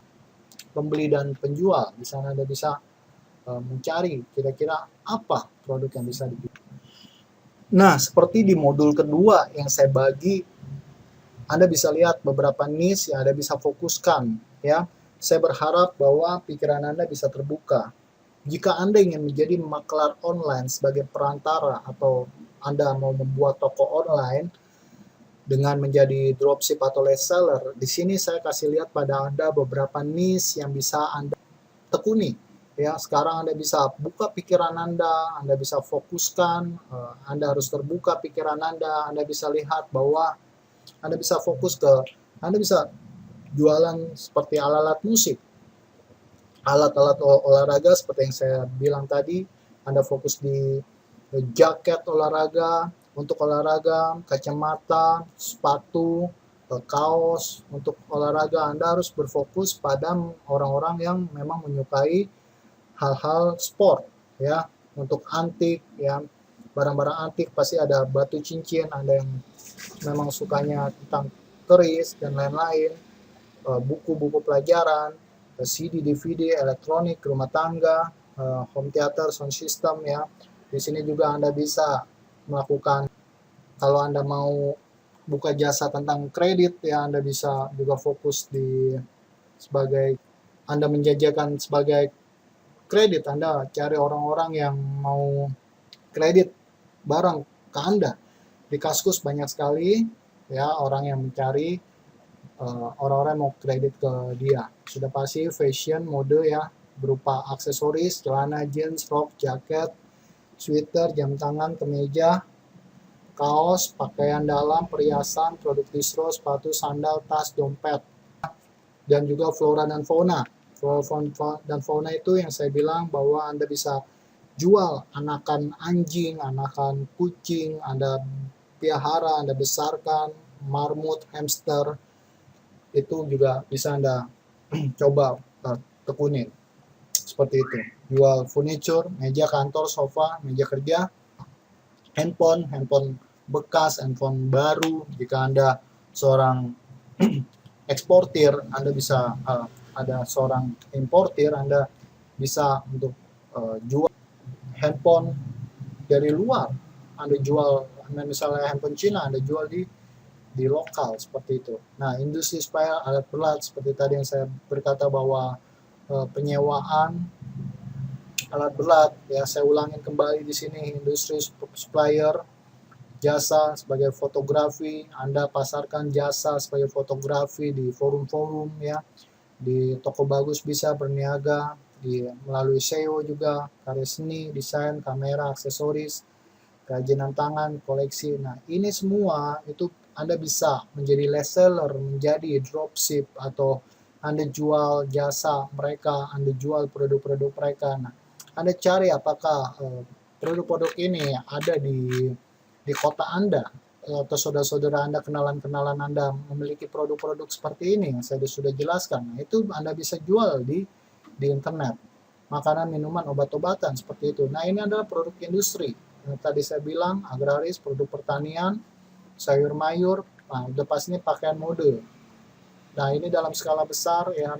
pembeli dan penjual. Di sana Anda bisa mencari kira-kira apa produk yang bisa dipilih. Nah, seperti di modul kedua yang saya bagi, Anda bisa lihat beberapa niche yang Anda bisa fokuskan, ya. Saya berharap bahwa pikiran Anda bisa terbuka. Jika Anda ingin menjadi maklar online sebagai perantara atau Anda mau membuat toko online dengan menjadi dropship atau reseller, di sini saya kasih lihat pada Anda beberapa niche yang bisa Anda tekuni. Ya, sekarang Anda bisa buka pikiran Anda bisa fokuskan, Anda harus terbuka pikiran Anda bisa lihat bahwa Anda bisa fokus Anda bisa jualan seperti alat-alat musik, alat-alat olahraga seperti yang saya bilang tadi, Anda fokus di jaket olahraga, untuk olahraga, kacamata, sepatu, kaos untuk olahraga. Anda harus berfokus pada orang-orang yang memang menyukai hal-hal sport ya, untuk antik ya, barang-barang antik pasti ada batu cincin, ada yang memang sukanya tentang keris dan lain-lain, buku-buku pelajaran, CD, DVD, elektronik, rumah tangga, home theater, sound system ya. Di sini juga Anda bisa melakukan, kalau Anda mau buka jasa tentang kredit ya, Anda bisa juga fokus sebagai Anda menjajakan sebagai kredit. Anda cari orang-orang yang mau kredit barang ke Anda. Di Kaskus banyak sekali ya orang yang mencari orang-orang mau kredit ke dia. Sudah pasti fashion, mode ya, berupa aksesoris, celana, jeans, rok, jaket, sweater, jam tangan, kemeja, kaos, pakaian dalam, perhiasan, produk distro, sepatu, sandal, tas, dompet, dan juga flora dan fauna. Dan fauna itu yang saya bilang bahwa Anda bisa jual anakan anjing, anakan kucing, Anda pelihara, Anda besarkan, marmut, hamster, itu juga bisa Anda coba tekunin. Seperti itu. Jual furniture, meja kantor, sofa, meja kerja, handphone bekas, handphone baru. Jika Anda seorang eksportir, Anda bisa ada seorang importir, Anda bisa untuk jual handphone dari luar. Anda jual, misalnya handphone Cina, Anda jual di lokal, seperti itu. Nah, industri spare alat berat, seperti tadi yang saya berkata bahwa penyewaan alat berat, ya saya ulangin kembali di sini, industri supplier, jasa sebagai fotografi, Anda pasarkan jasa sebagai fotografi di forum-forum ya, di toko bagus bisa berniaga, melalui SEO juga, karya seni, desain, kamera, aksesoris, kerajinan tangan, koleksi. Nah, ini semua itu Anda bisa menjadi reseller, menjadi dropship, atau Anda jual jasa mereka, Anda jual produk-produk mereka. Nah, Anda cari apakah produk-produk ini ada di kota Anda, atau saudara-saudara Anda, kenalan-kenalan Anda memiliki produk-produk seperti ini yang saya sudah jelaskan. Nah, itu Anda bisa jual di internet. Makanan, minuman, obat-obatan seperti itu. Nah, ini adalah produk industri. Yang tadi saya bilang agraris, produk pertanian, sayur mayur. Nah, udah pasti ini pakaian mode. Nah, ini dalam skala besar ya,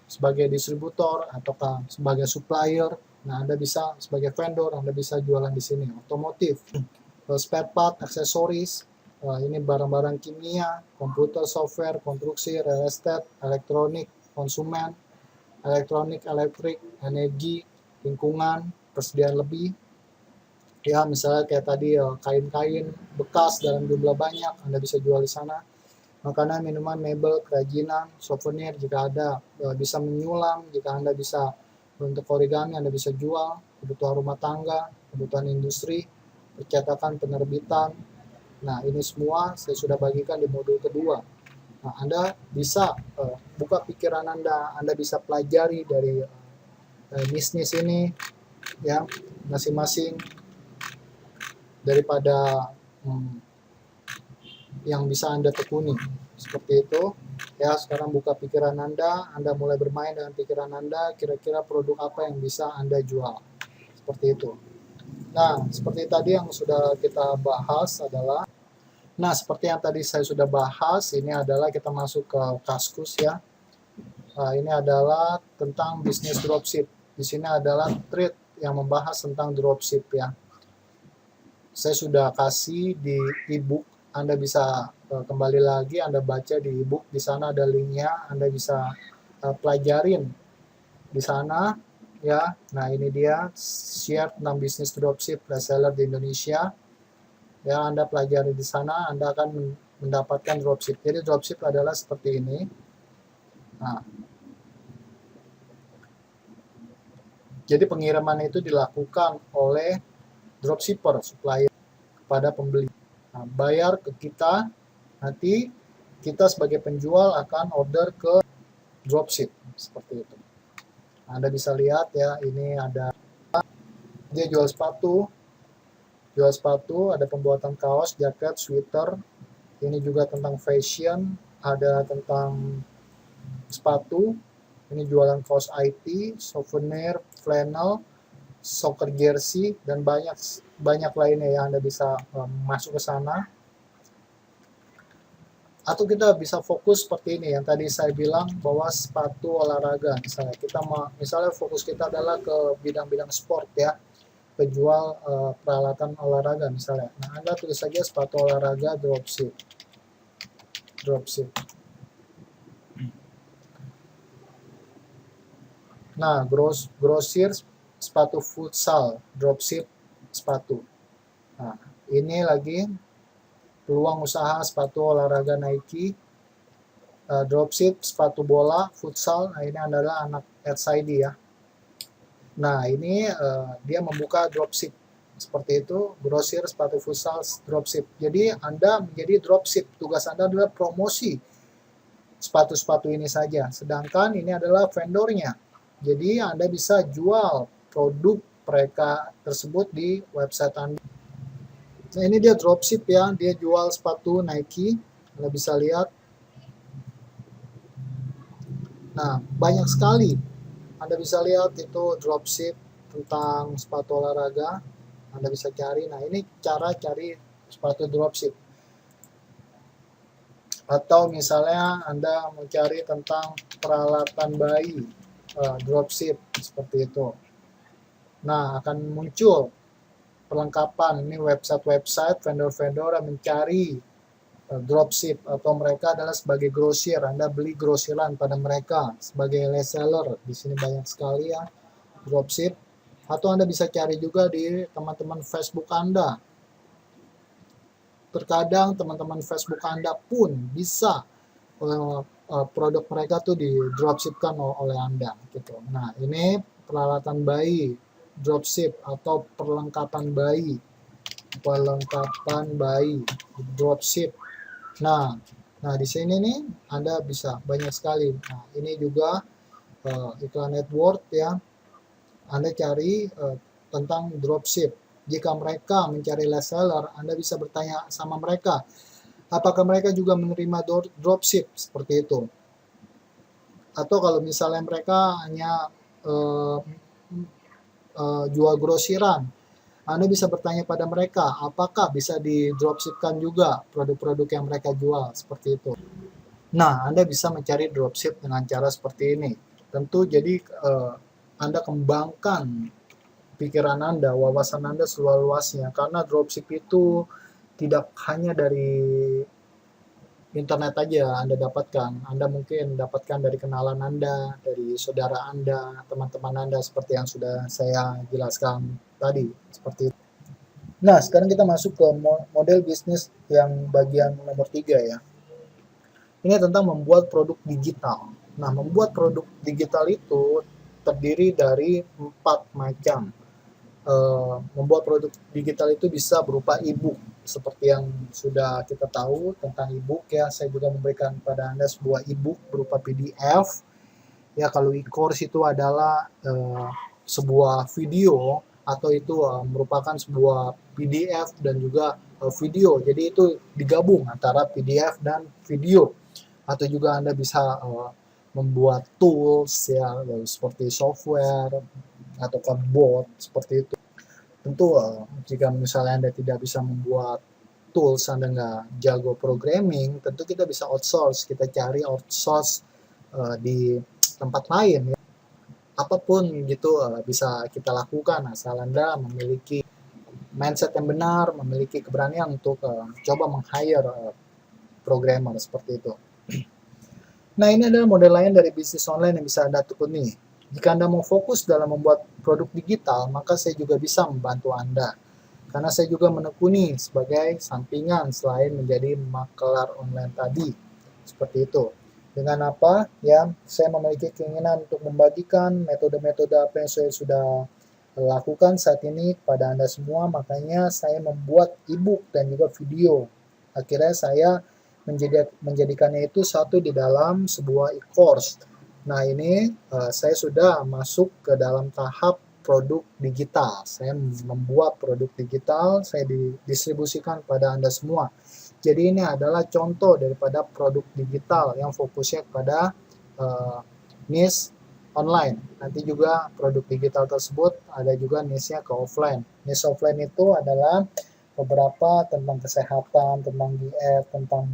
sebagai distributor ataukah sebagai supplier. Nah, Anda bisa sebagai vendor, Anda bisa jualan di sini. Otomotif, spare part, aksesoris, ini barang-barang kimia, komputer, software, konstruksi, real estate, elektronik, konsumen, elektronik, elektrik, energi, lingkungan, persediaan lebih. Ya, misalnya kayak tadi kain-kain bekas dalam jumlah banyak, Anda bisa jual di sana. Makanan, minuman, mebel, kerajinan, souvenir jika ada, bisa menyulam, jika Anda bisa untuk origami, Anda bisa jual, kebutuhan rumah tangga, kebutuhan industri, percetakan, penerbitan. Nah, ini semua saya sudah bagikan di modul kedua. Nah, Anda bisa buka pikiran Anda bisa pelajari dari bisnis ini ya masing-masing daripada yang bisa Anda tekuni. Seperti itu. Ya, sekarang buka pikiran Anda mulai bermain dengan pikiran Anda, kira-kira produk apa yang bisa Anda jual. Seperti itu. Nah, seperti tadi yang sudah kita bahas adalah, nah, seperti yang tadi saya sudah bahas, ini adalah kita masuk ke Kaskus ya. Nah, ini adalah tentang bisnis dropship. Di sini adalah thread yang membahas tentang dropship ya. Saya sudah kasih di ebook, Anda bisa kembali lagi, Anda baca di ebook, di sana ada linknya, Anda bisa pelajarin di sana ya. Nah, ini dia share tentang bisnis dropship reseller di Indonesia. Ya, Anda pelajari di sana, Anda akan mendapatkan dropship. Jadi dropship adalah seperti ini. Nah, jadi pengiriman itu dilakukan oleh dropshipper, supplier kepada pembeli. Nah, bayar ke kita, nanti kita sebagai penjual akan order ke dropship seperti itu. Nah, Anda bisa lihat ya, ini ada dia jual sepatu, ada pembuatan kaos, jaket, sweater. Ini juga tentang fashion, ada tentang sepatu. Ini jualan kaos IT, souvenir, flannel, soccer jersey, dan banyak lainnya ya. Anda bisa masuk ke sana. Atau kita bisa fokus seperti ini yang tadi saya bilang, bahwa sepatu olahraga. Misalnya fokus kita adalah ke bidang-bidang sport ya, penjual peralatan olahraga misalnya. Nah, Anda tulis saja sepatu olahraga dropship. Nah, grosir sepatu futsal, dropship sepatu. Nah, ini lagi peluang usaha sepatu olahraga Nike, dropship sepatu bola futsal. Nah, ini adalah anak SID ya. Nah, ini dia membuka dropship seperti itu, grosir sepatu futsal dropship. Jadi Anda menjadi dropship, tugas Anda adalah promosi sepatu-sepatu ini saja, sedangkan ini adalah vendornya. Jadi Anda bisa jual produk mereka tersebut di website Anda. Nah, ini dia dropship ya, dia jual sepatu Nike, Anda bisa lihat. Nah, banyak sekali Anda bisa lihat itu dropship tentang sepatu olahraga. Anda bisa cari. Nah, ini cara cari sepatu dropship. Atau misalnya Anda mencari tentang peralatan bayi, dropship seperti itu. Nah, akan muncul perlengkapan. Ini website vendor-vendor yang mencari dropship, atau mereka adalah sebagai grosir. Anda beli grosiran pada mereka sebagai reseller. Di sini banyak sekali ya dropship. Atau Anda bisa cari juga di teman-teman Facebook Anda. Terkadang teman-teman Facebook Anda pun bisa produk mereka tuh di dropshipkan oleh Anda gitu. Nah, ini peralatan bayi, dropship atau perlengkapan bayi. Perlengkapan bayi, dropship. Nah, di sini nih Anda bisa banyak sekali. Nah, ini juga iklan AdWords ya. Anda cari tentang dropship. Jika mereka mencari reseller, Anda bisa bertanya sama mereka, apakah mereka juga menerima dropship seperti itu. Atau kalau misalnya mereka hanya jual grosiran, Anda bisa bertanya pada mereka, apakah bisa di dropshipkan juga produk-produk yang mereka jual, seperti itu. Nah, Anda bisa mencari dropship dengan cara seperti ini. Tentu jadi Anda kembangkan pikiran Anda, wawasan Anda seluas-luasnya, karena dropship itu tidak hanya dari internet aja Anda dapatkan. Anda mungkin dapatkan dari kenalan Anda, dari saudara Anda, teman-teman Anda, seperti yang sudah saya jelaskan tadi, seperti itu. Nah, sekarang kita masuk ke model bisnis yang bagian nomor 3 ya. Ini tentang membuat produk digital. Nah, membuat produk digital itu terdiri dari 4 macam. Membuat produk digital itu bisa berupa e-book, seperti yang sudah kita tahu tentang e-book ya. Saya juga memberikan pada Anda sebuah e-book berupa PDF. Ya, kalau e-course itu adalah sebuah video, atau itu merupakan sebuah PDF dan juga video. Jadi itu digabung antara PDF dan video. Atau juga Anda bisa membuat tools ya, seperti software atau bot seperti itu. Tentu jika misalnya Anda tidak bisa membuat tools, Anda nggak jago programming, tentu kita bisa outsource. Kita cari outsource di tempat lain ya. Apapun gitu bisa kita lakukan asal Anda memiliki mindset yang benar, memiliki keberanian untuk coba meng-hire programmer seperti itu. Nah, ini adalah model lain dari bisnis online yang bisa Anda tekuni. Jika Anda mau fokus dalam membuat produk digital, maka saya juga bisa membantu Anda. Karena saya juga menekuni sebagai sampingan selain menjadi makelar online tadi. Seperti itu. Dengan apa? Ya, saya memiliki keinginan untuk membagikan metode-metode apa yang saya sudah lakukan saat ini kepada Anda semua. Makanya saya membuat e-book dan juga video. Akhirnya saya menjadikannya itu satu di dalam sebuah e-course. Nah, ini saya sudah masuk ke dalam tahap produk digital. Saya membuat produk digital, saya didistribusikan pada Anda semua. Jadi ini adalah contoh daripada produk digital yang fokusnya pada niche online. Nanti juga produk digital tersebut ada juga niche-nya ke offline. Niche offline itu adalah beberapa tentang kesehatan, tentang diet, tentang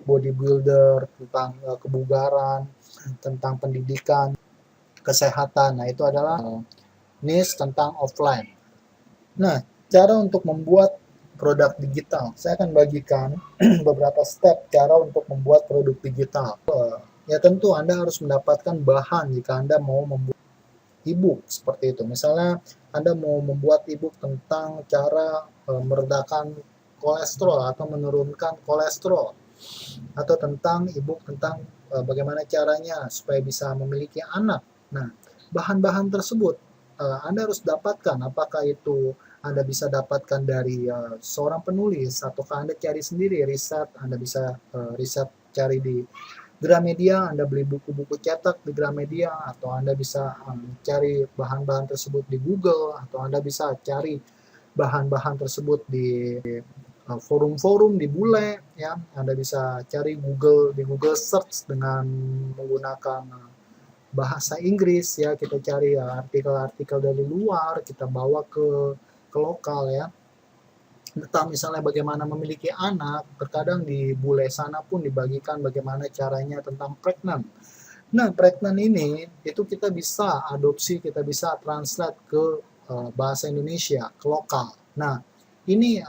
bodybuilder, tentang kebugaran, tentang pendidikan, kesehatan. Nah, itu adalah niche tentang offline. Nah, cara untuk membuat produk digital. Saya akan bagikan beberapa step cara untuk membuat produk digital. Ya, tentu Anda harus mendapatkan bahan jika Anda mau membuat e-book seperti itu. Misalnya Anda mau membuat e-book tentang cara meredakan kolesterol atau menurunkan kolesterol, atau tentang e-book tentang bagaimana caranya supaya bisa memiliki anak. Nah, bahan-bahan tersebut Anda harus dapatkan. Apakah itu Anda bisa dapatkan dari seorang penulis, ataukah Anda cari sendiri riset. Anda bisa riset, cari di Gramedia, Anda beli buku-buku cetak di Gramedia, atau Anda bisa cari bahan-bahan tersebut di Google, atau Anda bisa cari bahan-bahan tersebut di forum-forum di Bule ya. Anda bisa cari di Google Search dengan menggunakan bahasa Inggris ya. Kita cari artikel-artikel dari luar, kita bawa ke lokal ya. Tentang misalnya bagaimana memiliki anak, terkadang di Bule sana pun dibagikan bagaimana caranya tentang pregnant. Nah, pregnant ini itu kita bisa adopsi, kita bisa translate ke bahasa Indonesia, ke lokal. Nah, ini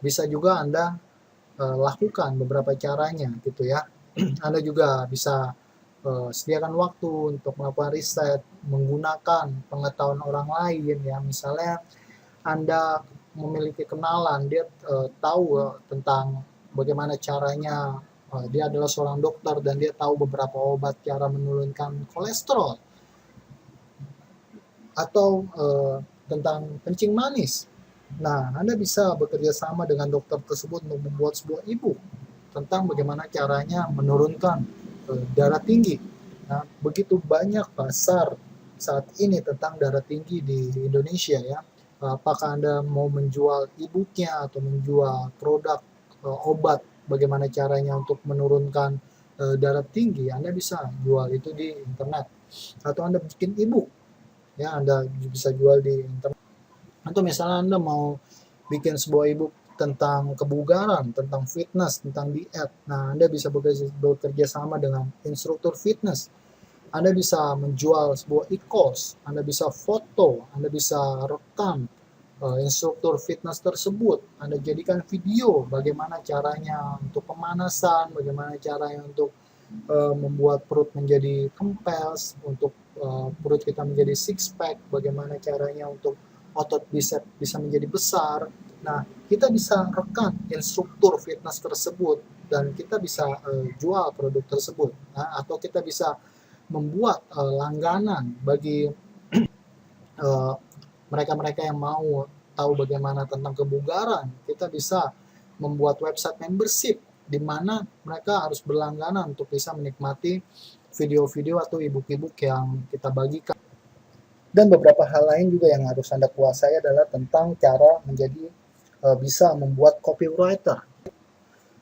bisa juga Anda lakukan beberapa caranya gitu ya. Anda juga bisa sediakan waktu untuk melakukan riset menggunakan pengetahuan orang lain ya. Misalnya Anda memiliki kenalan, dia tahu tentang bagaimana caranya, dia adalah seorang dokter dan dia tahu beberapa obat cara menurunkan kolesterol, atau tentang kencing manis. Nah, Anda bisa bekerja sama dengan dokter tersebut untuk membuat sebuah e-book tentang bagaimana caranya menurunkan darah tinggi. Nah, begitu banyak pasar saat ini tentang darah tinggi di Indonesia ya. Apakah Anda mau menjual e-booknya atau menjual produk obat bagaimana caranya untuk menurunkan darah tinggi, Anda bisa jual itu di internet. Atau Anda bikin e-book, ya Anda bisa jual di internet. Atau misalnya Anda mau bikin sebuah e-book tentang kebugaran, tentang fitness, tentang diet. Nah, Anda bisa bekerja sama dengan instruktur fitness. Anda bisa menjual sebuah e-course, Anda bisa foto, Anda bisa rekam instruktur fitness tersebut. Anda jadikan video bagaimana caranya untuk pemanasan, bagaimana caranya untuk membuat perut menjadi kempes, untuk perut kita menjadi six pack, bagaimana caranya untuk otot bicep bisa menjadi besar. Nah, kita bisa rekam instruktur fitness tersebut dan kita bisa jual produk tersebut. Nah, atau kita bisa membuat langganan bagi mereka-mereka yang mau tahu bagaimana tentang kebugaran. Kita bisa membuat website membership di mana mereka harus berlangganan untuk bisa menikmati video-video atau e-book yang kita bagikan. Dan beberapa hal lain juga yang harus Anda kuasai adalah tentang cara menjadi bisa membuat copywriter.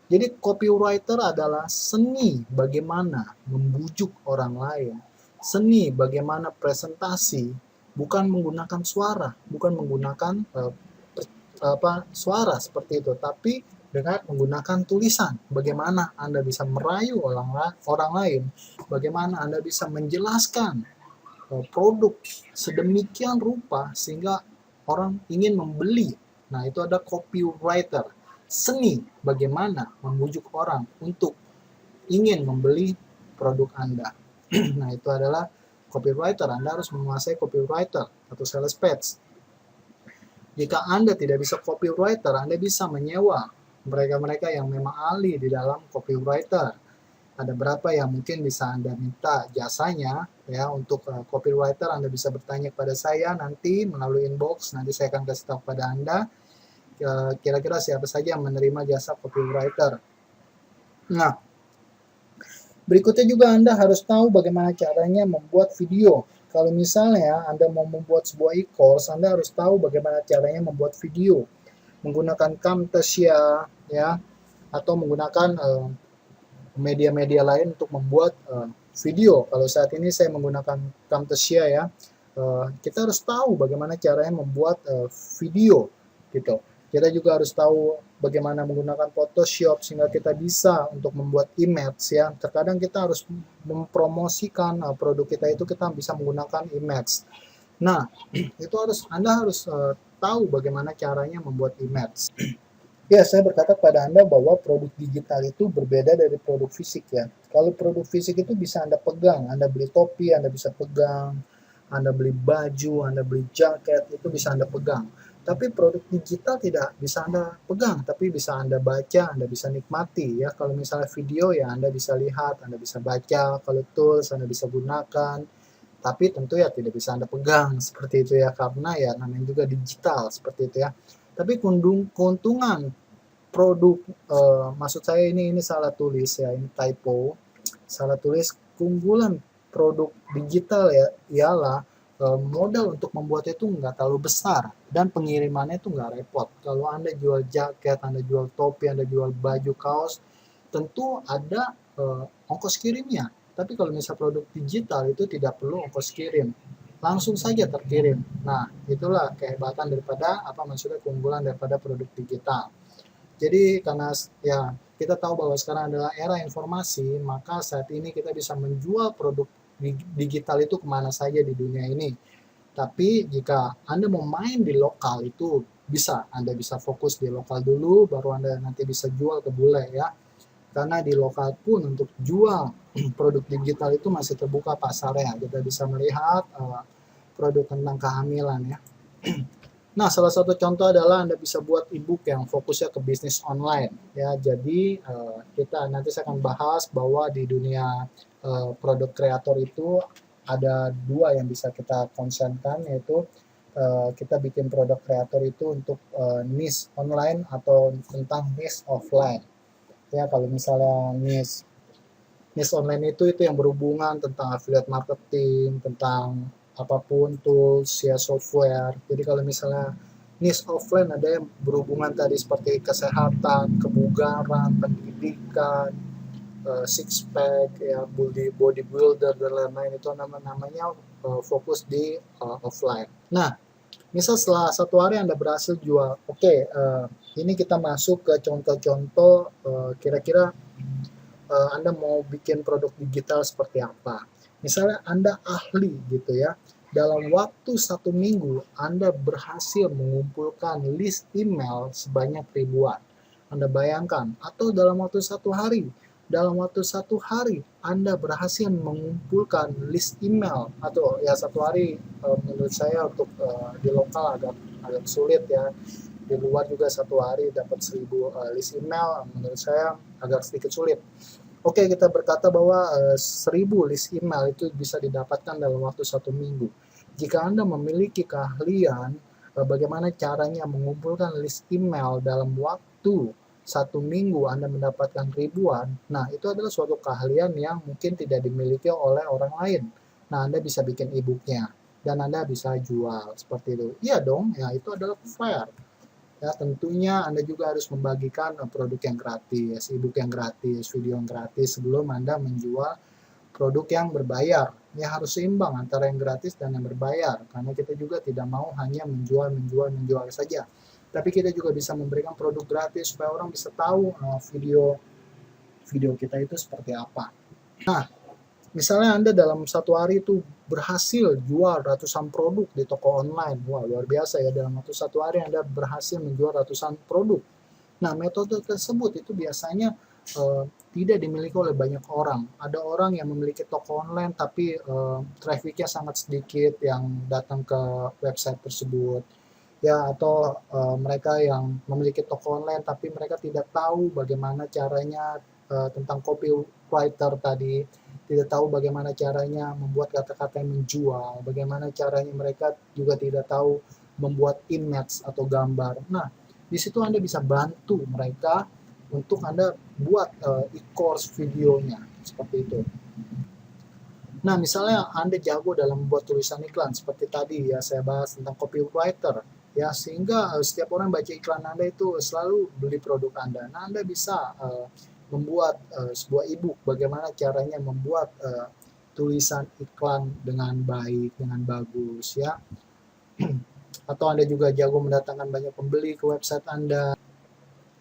Jadi copywriter adalah seni bagaimana membujuk orang lain, seni bagaimana presentasi, bukan menggunakan suara, bukan menggunakan suara seperti itu, tapi dengan menggunakan tulisan. Bagaimana Anda bisa merayu orang lain, bagaimana Anda bisa menjelaskan produk sedemikian rupa sehingga orang ingin membeli. Nah, itu ada copywriter. Seni bagaimana membujuk orang untuk ingin membeli produk Anda. Nah, itu adalah copywriter. Anda harus menguasai copywriter atau sales page. Jika Anda tidak bisa copywriter, Anda bisa menyewa mereka-mereka yang memang ahli di dalam copywriter. Ada berapa yang mungkin bisa Anda minta jasanya ya untuk copywriter. Anda bisa bertanya kepada saya nanti melalui inbox, nanti saya akan kasih tahu kepada Anda kira-kira siapa saja yang menerima jasa copywriter. Nah, berikutnya juga Anda harus tahu bagaimana caranya membuat video. Kalau misalnya Anda mau membuat sebuah e-course, Anda harus tahu bagaimana caranya membuat video menggunakan Camtasia ya, atau menggunakan media-media lain untuk membuat video. Kalau saat ini saya menggunakan Camtasia ya, kita harus tahu bagaimana caranya membuat video gitu. Kita juga harus tahu bagaimana menggunakan Photoshop sehingga kita bisa untuk membuat image ya. Terkadang kita harus mempromosikan produk kita itu kita bisa menggunakan image. Nah, itu Anda harus tahu bagaimana caranya membuat image. Ya, saya berkata kepada Anda bahwa produk digital itu berbeda dari produk fisik ya. Kalau produk fisik itu bisa Anda pegang, Anda beli topi, Anda bisa pegang, Anda beli baju, Anda beli jaket, itu bisa Anda pegang. Tapi produk digital tidak bisa Anda pegang, tapi bisa Anda baca, Anda bisa nikmati ya. Kalau misalnya video ya Anda bisa lihat, Anda bisa baca, kalau tools Anda bisa gunakan. Tapi tentu ya tidak bisa Anda pegang seperti itu ya, karena ya namanya juga digital seperti itu ya. Tapi keuntungan produk maksud saya ini salah tulis ya, ini typo, salah tulis. Keunggulan produk digital ya ialah modal untuk membuat itu nggak terlalu besar dan pengirimannya itu nggak repot. Kalau Anda jual jaket, Anda jual topi, Anda jual baju kaos, tentu ada ongkos kirimnya. Tapi kalau misalnya produk digital itu tidak perlu ongkos kirim, langsung saja terkirim. Nah, itulah kehebatan daripada maksudnya keunggulan daripada produk digital. Jadi karena ya kita tahu bahwa sekarang adalah era informasi, maka saat ini kita bisa menjual produk digital itu kemana saja di dunia ini. Tapi jika Anda mau main di lokal itu bisa, Anda bisa fokus di lokal dulu, baru Anda nanti bisa jual ke bule ya. Karena di lokal pun untuk jual produk digital itu masih terbuka pasarnya. Kita bisa melihat produk tentang kehamilan ya. Nah, salah satu contoh adalah Anda bisa buat e-book yang fokusnya ke bisnis online. Ya, jadi kita nanti saya akan bahas bahwa di dunia produk kreator itu ada dua yang bisa kita konsenkan, yaitu kita bikin produk kreator itu untuk niche online atau tentang niche offline. Ya, kalau misalnya niche online itu yang berhubungan tentang affiliate marketing, tentang apapun tools ya, software. Jadi kalau misalnya niche offline ada yang berhubungan tadi seperti kesehatan, kebugaran, pendidikan, six pack ya, bodybuilder dan lain-lain, itu namanya fokus di offline. Nah, misal setelah 1 hari Anda berhasil jual, oke, ini kita masuk ke contoh-contoh kira-kira Anda mau bikin produk digital seperti apa. Misalnya Anda ahli gitu ya, dalam waktu 1 minggu Anda berhasil mengumpulkan list email sebanyak ribuan. Anda bayangkan, atau dalam waktu 1 hari, Anda berhasil mengumpulkan list email, atau ya 1 hari menurut saya untuk di lokal agak sulit ya. Di luar juga 1 hari dapat 1000 list email, menurut saya agak sedikit sulit. Oke, kita berkata bahwa 1000 list email itu bisa didapatkan dalam waktu 1 minggu. Jika Anda memiliki keahlian bagaimana caranya mengumpulkan list email dalam waktu 1 minggu Anda mendapatkan ribuan, nah itu adalah suatu keahlian yang mungkin tidak dimiliki oleh orang lain. Nah, Anda bisa bikin e-booknya dan Anda bisa jual seperti itu. Iya dong, ya itu adalah fair. Ya, tentunya Anda juga harus membagikan produk yang gratis, e-book yang gratis, video yang gratis sebelum Anda menjual produk yang berbayar. Ya, harus seimbang antara yang gratis dan yang berbayar, karena kita juga tidak mau hanya menjual saja. Tapi kita juga bisa memberikan produk gratis supaya orang bisa tahu video kita itu seperti apa. Nah, misalnya Anda dalam 1 hari itu berhasil jual ratusan produk di toko online. Wah, luar biasa ya, dalam waktu 1 hari Anda berhasil menjual ratusan produk. Nah, metode tersebut itu biasanya tidak dimiliki oleh banyak orang. Ada orang yang memiliki toko online tapi trafficnya sangat sedikit yang datang ke website tersebut. Ya, atau mereka yang memiliki toko online tapi mereka tidak tahu bagaimana caranya tentang copywriter tadi, tidak tahu bagaimana caranya membuat kata-kata yang menjual, bagaimana caranya mereka juga tidak tahu membuat image atau gambar. Nah, di situ Anda bisa bantu mereka untuk Anda buat e-course videonya, seperti itu. Nah, misalnya Anda jago dalam membuat tulisan iklan, seperti tadi ya saya bahas tentang copywriter, ya, sehingga setiap orang baca iklan Anda itu selalu beli produk Anda. Nah, Anda bisa membuat sebuah e-book bagaimana caranya membuat tulisan iklan dengan baik, dengan bagus ya. Atau Anda juga jago mendatangkan banyak pembeli ke website Anda.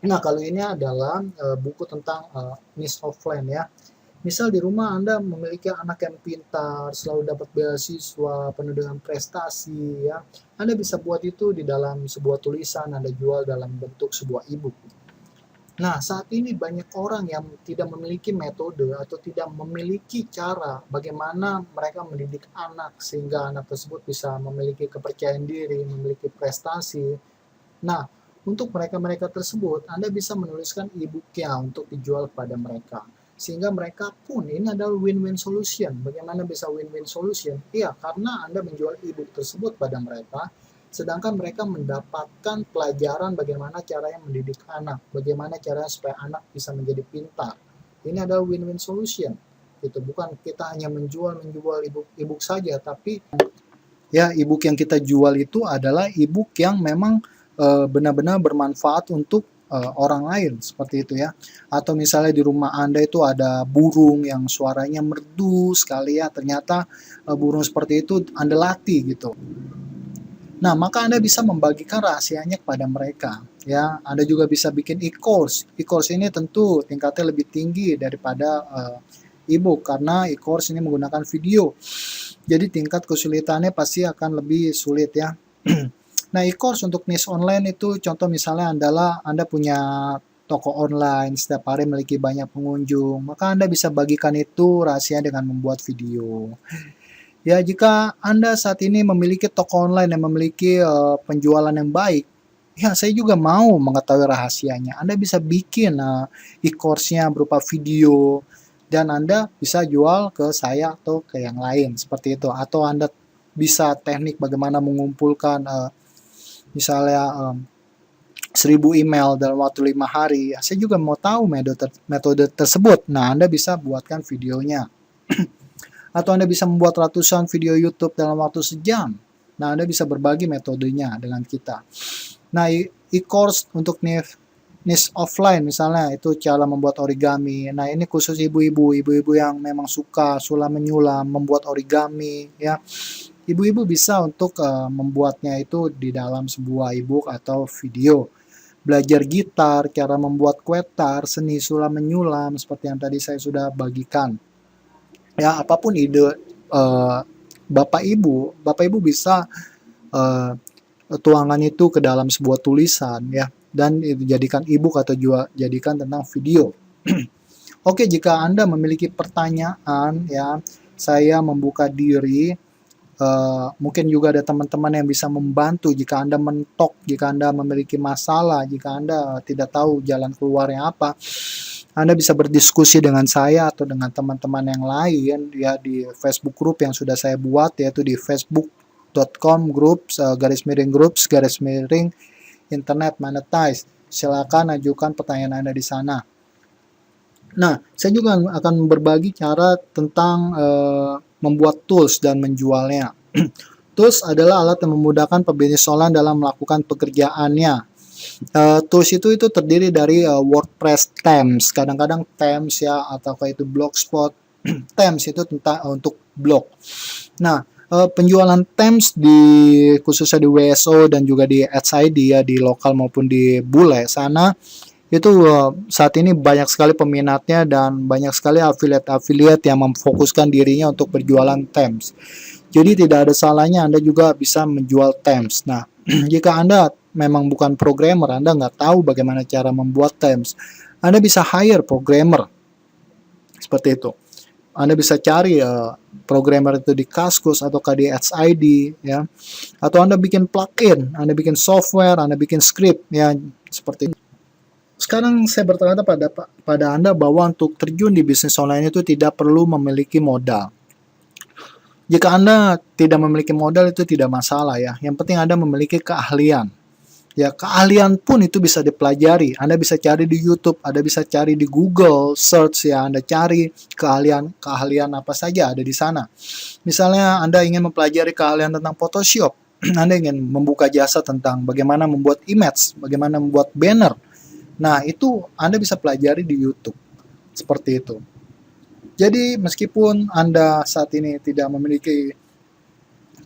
Nah, kalau ini adalah buku tentang niche offline ya. Misal di rumah Anda memiliki anak yang pintar, selalu dapat beasiswa, penuh dengan prestasi ya. Anda bisa buat itu di dalam sebuah tulisan, Anda jual dalam bentuk sebuah e-book. Nah, saat ini banyak orang yang tidak memiliki metode atau tidak memiliki cara bagaimana mereka mendidik anak sehingga anak tersebut bisa memiliki kepercayaan diri, memiliki prestasi. Nah, untuk mereka-mereka tersebut, Anda bisa menuliskan e-booknya untuk dijual kepada mereka. Sehingga mereka pun, ini adalah win-win solution. Bagaimana bisa win-win solution? Iya, karena Anda menjual e-book tersebut pada mereka, sedangkan mereka mendapatkan pelajaran bagaimana caranya mendidik anak, bagaimana caranya supaya anak bisa menjadi pintar. Ini adalah win-win solution. Itu bukan kita hanya menjual e-book saja, tapi ya e-book yang kita jual itu adalah e-book yang memang benar-benar bermanfaat untuk orang lain, seperti itu ya. Atau misalnya di rumah Anda itu ada burung yang suaranya merdu sekali ya, ternyata burung seperti itu Anda latih gitu. Nah, maka Anda bisa membagikan rahasianya kepada mereka. Ya, Anda juga bisa bikin e-course. E-course ini tentu tingkatnya lebih tinggi daripada e-book karena e-course ini menggunakan video. Jadi tingkat kesulitannya pasti akan lebih sulit ya. Nah, e-course untuk niche online itu contoh misalnya adalah Anda punya toko online, setiap hari memiliki banyak pengunjung, maka Anda bisa bagikan itu rahasia dengan membuat video. Ya, jika Anda saat ini memiliki toko online yang memiliki penjualan yang baik, ya saya juga mau mengetahui rahasianya. Anda bisa bikin e-course-nya berupa video, dan Anda bisa jual ke saya atau ke yang lain, seperti itu. Atau Anda bisa teknik bagaimana mengumpulkan misalnya 1000 email dalam waktu 5 hari. Saya juga mau tahu metode tersebut. Nah, Anda bisa buatkan videonya. Atau Anda bisa membuat ratusan video YouTube dalam waktu sejam. Nah, Anda bisa berbagi metodenya dengan kita. Nah, e-course untuk niche offline misalnya, itu cara membuat origami. Nah, ini khusus ibu-ibu yang memang suka sulam menyulam, membuat origami, ya. Ibu-ibu bisa untuk membuatnya itu di dalam sebuah e-book atau video. Belajar gitar, cara membuat kue tar, seni sulam menyulam, seperti yang tadi saya sudah bagikan. Ya, apapun ide Bapak Ibu bisa tuangan itu ke dalam sebuah tulisan, ya, dan dijadikan e-book atau juga jadikan tentang video. Oke, jika Anda memiliki pertanyaan, ya, saya membuka diri. Mungkin juga ada teman-teman yang bisa membantu jika Anda mentok, jika Anda memiliki masalah, jika Anda tidak tahu jalan keluarnya apa. Anda bisa berdiskusi dengan saya atau dengan teman-teman yang lain, ya, di Facebook group yang sudah saya buat, yaitu di facebook.com/groups internet monetize. Silakan ajukan pertanyaan Anda di sana. Nah, saya juga akan berbagi cara tentang membuat tools dan menjualnya. Tools adalah alat yang memudahkan pebisnis online dalam melakukan pekerjaannya. Tools itu terdiri dari WordPress themes, kadang-kadang themes, ya, atau kayak itu Blogspot. Themes itu untuk blog. Nah, penjualan themes khususnya di WSO dan juga di AdsID, ya, di lokal maupun di bule sana, itu saat ini banyak sekali peminatnya dan banyak sekali affiliate yang memfokuskan dirinya untuk berjualan themes. Jadi tidak ada salahnya Anda juga bisa menjual themes. Nah, jika Anda memang bukan programmer, Anda nggak tahu bagaimana cara membuat themes, Anda bisa hire programmer. Seperti itu. Anda bisa cari programmer itu di Kaskus atau di AdsID, ya. Atau Anda bikin plugin, Anda bikin software, Anda bikin script, ya, seperti itu. Sekarang saya berkata pada Anda bahwa untuk terjun di bisnis online itu tidak perlu memiliki modal. Jika Anda tidak memiliki modal itu tidak masalah, ya. Yang penting Anda memiliki keahlian. Ya, keahlian pun itu bisa dipelajari. Anda bisa cari di YouTube, Anda bisa cari di Google search, ya. Anda cari keahlian apa saja ada di sana. Misalnya Anda ingin mempelajari keahlian tentang Photoshop, Anda ingin membuka jasa tentang bagaimana membuat image, bagaimana membuat banner. Nah, itu Anda bisa pelajari di YouTube. Seperti itu. Jadi, meskipun Anda saat ini tidak memiliki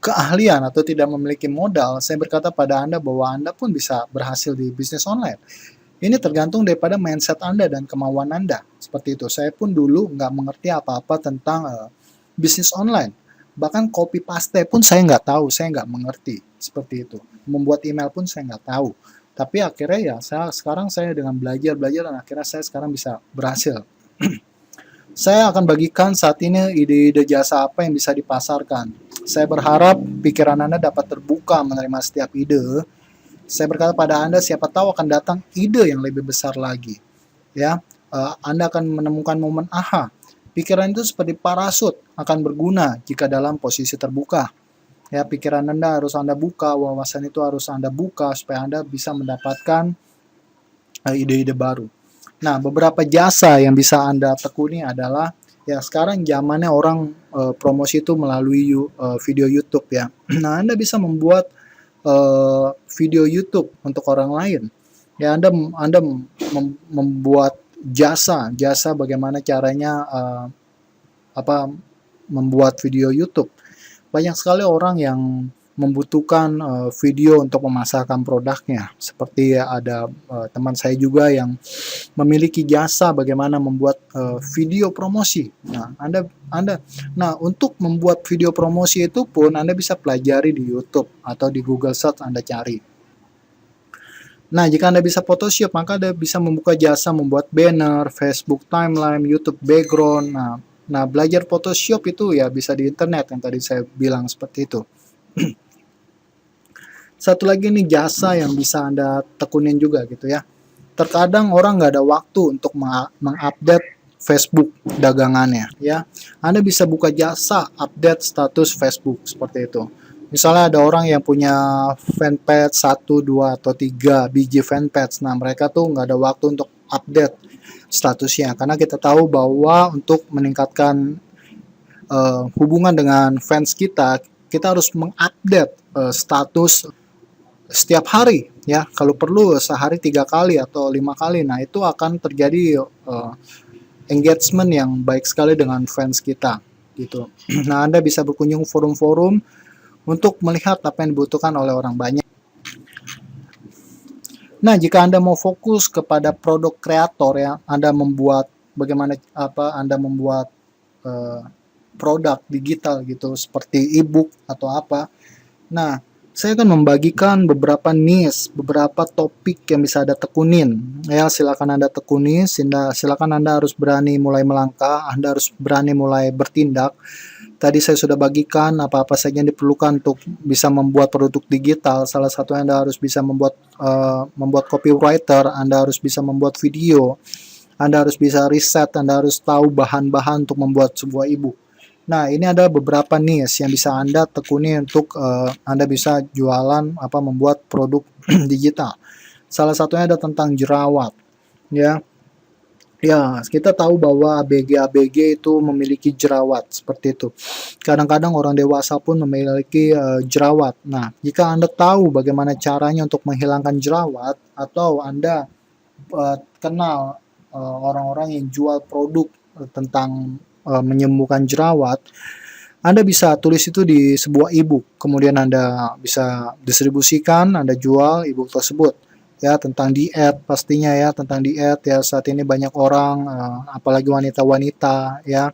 keahlian atau tidak memiliki modal, saya berkata pada Anda bahwa Anda pun bisa berhasil di bisnis online. Ini tergantung daripada mindset Anda dan kemauan Anda. Seperti itu. Saya pun dulu nggak mengerti apa-apa tentang bisnis online. Bahkan copy paste pun saya nggak tahu, saya nggak mengerti. Seperti itu. Membuat email pun saya nggak tahu. Tapi akhirnya, ya, sekarang saya dengan belajar dan akhirnya saya sekarang bisa berhasil. Saya akan bagikan saat ini ide-ide jasa apa yang bisa dipasarkan. Saya berharap pikiran Anda dapat terbuka menerima setiap ide. Saya berkata pada Anda, siapa tahu akan datang ide yang lebih besar lagi. Ya, Anda akan menemukan momen aha. Pikiran itu seperti parasut, akan berguna jika dalam posisi terbuka. Ya, pikiran Anda harus Anda buka, wawasan itu harus Anda buka supaya Anda bisa mendapatkan ide-ide baru. Nah, beberapa jasa yang bisa Anda tekuni adalah, ya, sekarang zamannya orang promosi itu melalui video YouTube, ya. Nah, Anda bisa membuat video YouTube untuk orang lain. Ya, Anda membuat jasa bagaimana caranya membuat video YouTube. Banyak sekali orang yang membutuhkan video untuk memasarkan produknya. Seperti ada teman saya juga yang memiliki jasa bagaimana membuat video promosi. Nah, Nah, untuk membuat video promosi itu pun Anda bisa pelajari di YouTube atau di Google Search Anda cari. Nah, jika Anda bisa Photoshop, maka Anda bisa membuka jasa membuat banner, Facebook timeline, YouTube background. Nah, belajar Photoshop itu, ya, bisa di internet yang tadi saya bilang seperti itu. Satu lagi nih jasa yang bisa Anda tekunin juga gitu, ya. Terkadang orang nggak ada waktu untuk mengupdate Facebook dagangannya ya. Anda bisa buka jasa update status Facebook seperti itu. Misalnya ada orang yang punya fanpage 1, 2, atau 3 biji fanpage. Nah, mereka tuh nggak ada waktu untuk update statusnya. Karena kita tahu bahwa untuk meningkatkan hubungan dengan fans kita harus mengupdate status setiap hari ya. Kalau perlu sehari 3 kali atau 5 kali. Nah, itu akan terjadi engagement yang baik sekali dengan fans kita gitu. Nah, Anda bisa berkunjung forum-forum untuk melihat apa yang dibutuhkan oleh orang banyak. Nah, jika Anda mau fokus kepada produk kreator ya, Anda membuat Anda membuat produk digital gitu seperti e-book atau apa. Nah, saya akan membagikan beberapa niche, beberapa topik yang bisa Anda tekunin. Ya, silakan Anda tekuni, silakan Anda harus berani mulai melangkah, Anda harus berani mulai bertindak. Tadi saya sudah bagikan apa-apa saja yang diperlukan untuk bisa membuat produk digital. Salah satunya Anda harus bisa membuat copywriter, Anda harus bisa membuat video, Anda harus bisa riset, Anda harus tahu bahan-bahan untuk membuat sebuah e-book. Nah, ini ada beberapa niche yang bisa Anda tekuni untuk Anda bisa jualan membuat produk digital. Salah satunya ada tentang jerawat, ya. Ya, kita tahu bahwa ABG itu memiliki jerawat seperti itu. Kadang-kadang orang dewasa pun memiliki jerawat. Nah, jika Anda tahu bagaimana caranya untuk menghilangkan jerawat, atau Anda kenal orang-orang yang jual produk tentang menyembuhkan jerawat, Anda bisa tulis itu di sebuah e-book. Kemudian Anda bisa distribusikan, Anda jual e-book tersebut. Ya, tentang diet pastinya ya, tentang diet ya. Saat ini banyak orang apalagi wanita-wanita ya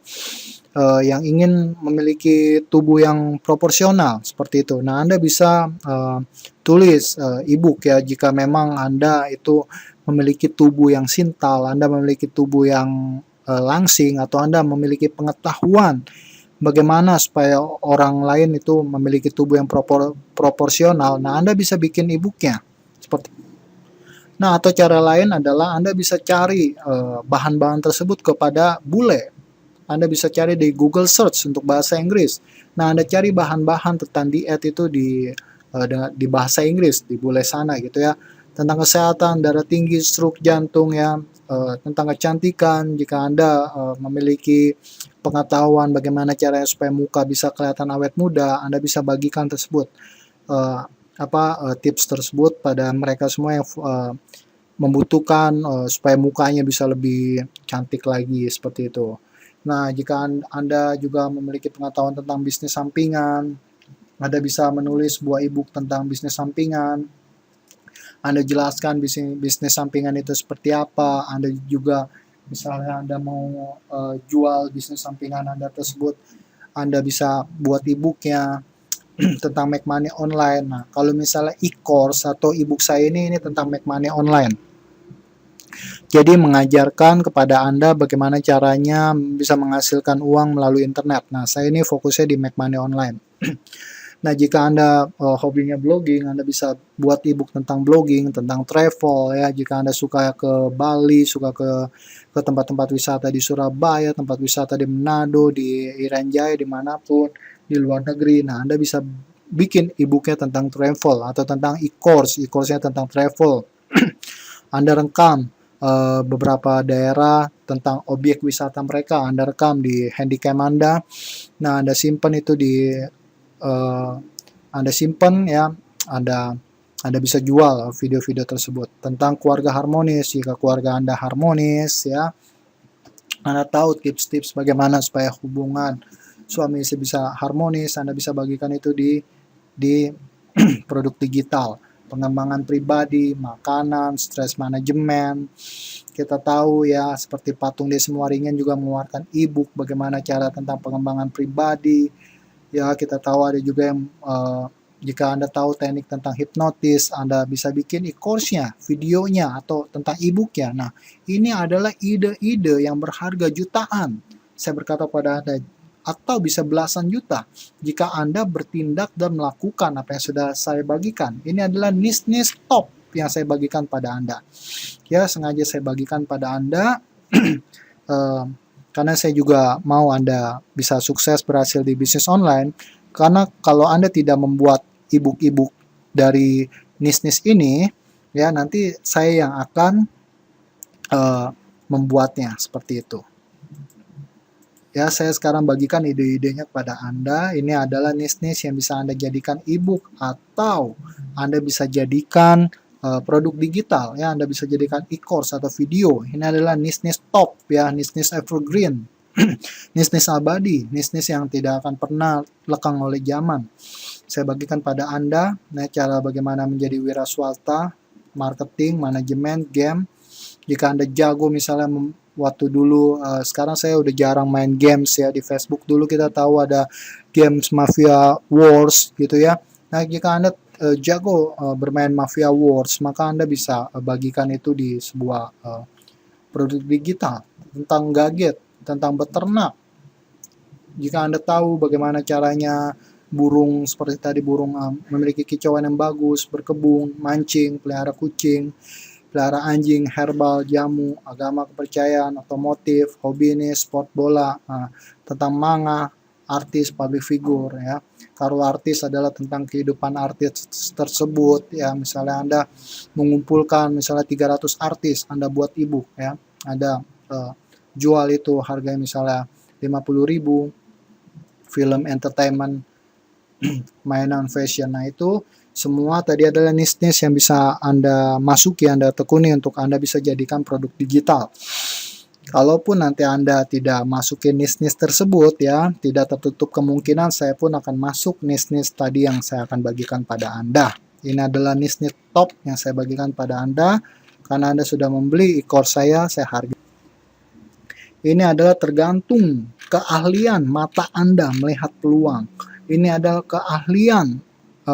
yang ingin memiliki tubuh yang proporsional seperti itu. Nah, Anda bisa tulis e-book ya jika memang Anda itu memiliki tubuh yang sintal, Anda memiliki tubuh yang langsing, atau Anda memiliki pengetahuan bagaimana supaya orang lain itu memiliki tubuh yang proporsional. Nah, Anda bisa bikin e-booknya seperti. Nah, atau cara lain adalah Anda bisa cari bahan-bahan tersebut kepada bule. Anda bisa cari di Google Search untuk bahasa Inggris. Nah, Anda cari bahan-bahan tentang diet itu di bahasa Inggris, di bule sana gitu ya. Tentang kesehatan, darah tinggi, stroke jantung ya, tentang kecantikan. Jika Anda memiliki pengetahuan bagaimana caranya supaya muka bisa kelihatan awet muda, Anda bisa bagikan tersebut. Tips tersebut pada mereka semua yang membutuhkan supaya mukanya bisa lebih cantik lagi seperti itu. Nah, jika Anda juga memiliki pengetahuan tentang bisnis sampingan, Anda bisa menulis sebuah e-book tentang bisnis sampingan. Anda jelaskan bisnis sampingan itu seperti apa. Anda juga misalnya Anda mau jual bisnis sampingan Anda tersebut, Anda bisa buat e-booknya tentang make money online. Nah, kalau misalnya e-course atau e-book saya ini tentang make money online. Jadi mengajarkan kepada Anda bagaimana caranya bisa menghasilkan uang melalui internet. Nah, saya ini fokusnya di make money online. Nah, jika Anda hobinya blogging, Anda bisa buat e-book tentang blogging, tentang travel ya. Jika Anda suka ke Bali, suka ke tempat-tempat wisata di Surabaya, tempat wisata di Manado, di Irian Jaya, dimanapun, di luar negeri. Nah, Anda bisa bikin e-booknya tentang travel atau tentang e-course-nya tentang travel. Anda rekam beberapa daerah tentang objek wisata mereka, Anda rekam di handycam Anda. Nah, Anda simpan itu Anda simpan ya, Anda bisa jual video-video tersebut tentang keluarga harmonis. Jika keluarga Anda harmonis ya, Anda tahu tips-tips bagaimana supaya hubungan suami istri bisa harmonis, Anda bisa bagikan itu di produk digital. Pengembangan pribadi, makanan, stress management. Kita tahu ya, seperti Patung Desi Waringin juga mengeluarkan e-book bagaimana cara tentang pengembangan pribadi. Ya, kita tahu ada juga yang jika Anda tahu teknik tentang hipnotis, Anda bisa bikin e-course-nya, videonya, atau tentang e-book-nya. Nah, ini adalah ide-ide yang berharga jutaan. Saya berkata pada Anda, atau bisa belasan juta jika Anda bertindak dan melakukan apa yang sudah saya bagikan. Ini adalah niche top yang saya bagikan pada Anda. Ya, sengaja saya bagikan pada Anda karena saya juga mau Anda bisa sukses berhasil di bisnis online. Karena kalau Anda tidak membuat e-book dari niche ini, ya nanti saya yang akan membuatnya seperti itu. Ya, saya sekarang bagikan ide-idenya kepada Anda. Ini adalah niche yang bisa Anda jadikan e-book atau Anda bisa jadikan produk digital. Ya, Anda bisa jadikan e-course atau video. Ini adalah niche top, ya, niche evergreen, niche abadi, niche yang tidak akan pernah lekang oleh zaman. Saya bagikan pada Anda cara bagaimana menjadi wira swasta, marketing, manajemen, game. Jika Anda jago misalnya waktu dulu, sekarang saya udah jarang main games ya. Di Facebook dulu kita tahu ada games Mafia Wars gitu ya. Nah, jika Anda jago bermain Mafia Wars, maka Anda bisa bagikan itu di sebuah produk digital tentang gadget, tentang beternak. Jika Anda tahu bagaimana caranya burung seperti tadi, burung memiliki kicauan yang bagus, berkebun, mancing, pelihara kucing, pelihara anjing, herbal, jamu, agama, kepercayaan, otomotif, hobi ini, sport bola, tentang manga, artis, public figure, ya. Kalau artis adalah tentang kehidupan artis tersebut, ya. Misalnya Anda mengumpulkan misalnya 300 artis, Anda buat e-book, ya. Anda jual itu harganya misalnya 50.000, film, entertainment, mainan, fashion. Nah, itu semua tadi adalah niche yang bisa Anda masuki, Anda tekuni untuk Anda bisa jadikan produk digital. Kalaupun nanti Anda tidak masukin niche tersebut, ya, tidak tertutup kemungkinan saya pun akan masuk niche tadi yang saya akan bagikan pada Anda. Ini adalah niche top yang saya bagikan pada Anda. Karena Anda sudah membeli e-course saya hargai. Ini adalah tergantung keahlian mata Anda melihat peluang. Ini adalah keahlian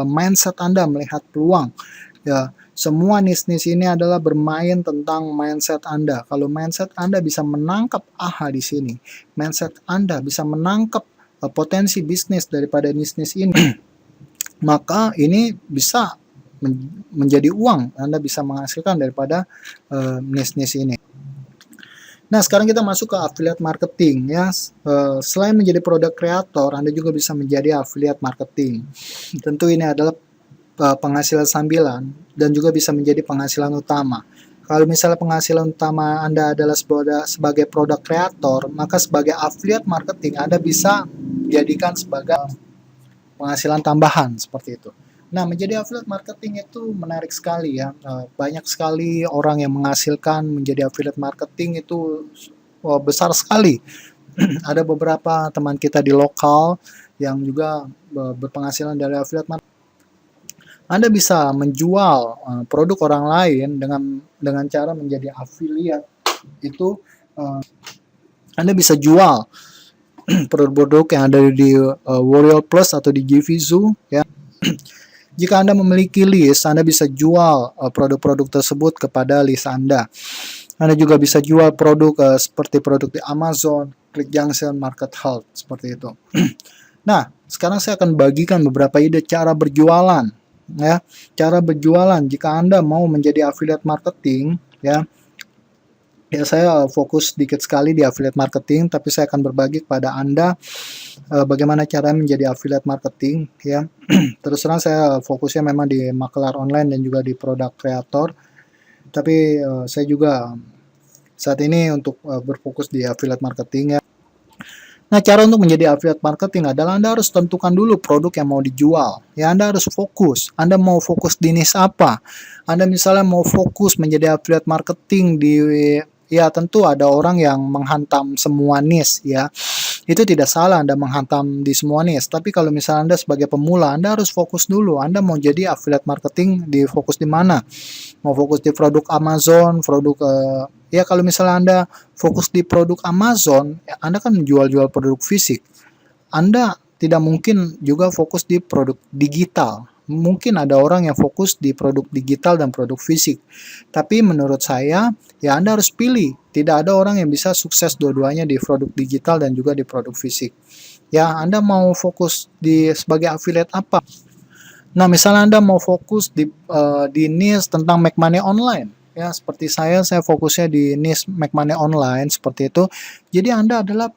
mindset Anda melihat peluang. Ya, semua niche ini adalah bermain tentang mindset Anda. Kalau mindset Anda bisa menangkap AHA di sini, mindset Anda bisa menangkap potensi bisnis daripada niche ini, maka ini bisa menjadi uang. Anda bisa menghasilkan daripada niche ini. Nah, sekarang kita masuk ke affiliate marketing, ya. Selain menjadi produk kreator, Anda juga bisa menjadi affiliate marketing. Tentu ini adalah penghasilan sambilan dan juga bisa menjadi penghasilan utama. Kalau misalnya penghasilan utama Anda adalah sebagai produk kreator, maka sebagai affiliate marketing Anda bisa jadikan sebagai penghasilan tambahan seperti itu. Nah, menjadi affiliate marketing itu menarik sekali ya. Banyak sekali orang yang menghasilkan menjadi affiliate marketing itu besar sekali. Ada beberapa teman kita di lokal yang juga berpenghasilan dari affiliate marketing. Anda bisa menjual produk orang lain dengan cara menjadi affiliate. Itu Anda bisa jual produk-produk yang ada di Warrior Plus atau di GVZoo, ya. Jika Anda memiliki list, Anda bisa jual produk-produk tersebut kepada list Anda. Anda juga bisa jual produk seperti produk di Amazon, ClickJunction, Market Health, seperti itu. Nah, sekarang saya akan bagikan beberapa ide cara berjualan. Ya, cara berjualan jika Anda mau menjadi affiliate marketing, ya. Ya, saya fokus sedikit sekali di affiliate marketing, tapi saya akan berbagi kepada Anda bagaimana cara menjadi affiliate marketing, ya. Terus terang saya fokusnya memang di makelar online dan juga di produk kreator, tapi saya juga saat ini untuk berfokus di affiliate marketing, ya. Nah, cara untuk menjadi affiliate marketing adalah Anda harus tentukan dulu produk yang mau dijual. Ya, Anda harus fokus. Anda mau fokus di niche apa? Anda misalnya mau fokus menjadi affiliate marketing di, ya tentu ada orang yang menghantam semua niche, ya. Itu tidak salah Anda menghantam di semua niche. Tapi kalau misalnya Anda sebagai pemula, Anda harus fokus dulu. Anda mau jadi affiliate marketing di fokus di mana? Mau fokus di produk Amazon, produk ya kalau misalnya Anda fokus di produk Amazon, ya Anda kan jual-jual produk fisik. Anda tidak mungkin juga fokus di produk digital. Mungkin ada orang yang fokus di produk digital dan produk fisik. Tapi menurut saya, ya Anda harus pilih. Tidak ada orang yang bisa sukses dua-duanya di produk digital dan juga di produk fisik. Ya, Anda mau fokus di sebagai affiliate apa? Nah, misalnya Anda mau fokus di niche tentang make money online. ya seperti saya fokusnya di niche make money online seperti itu. Jadi Anda adalah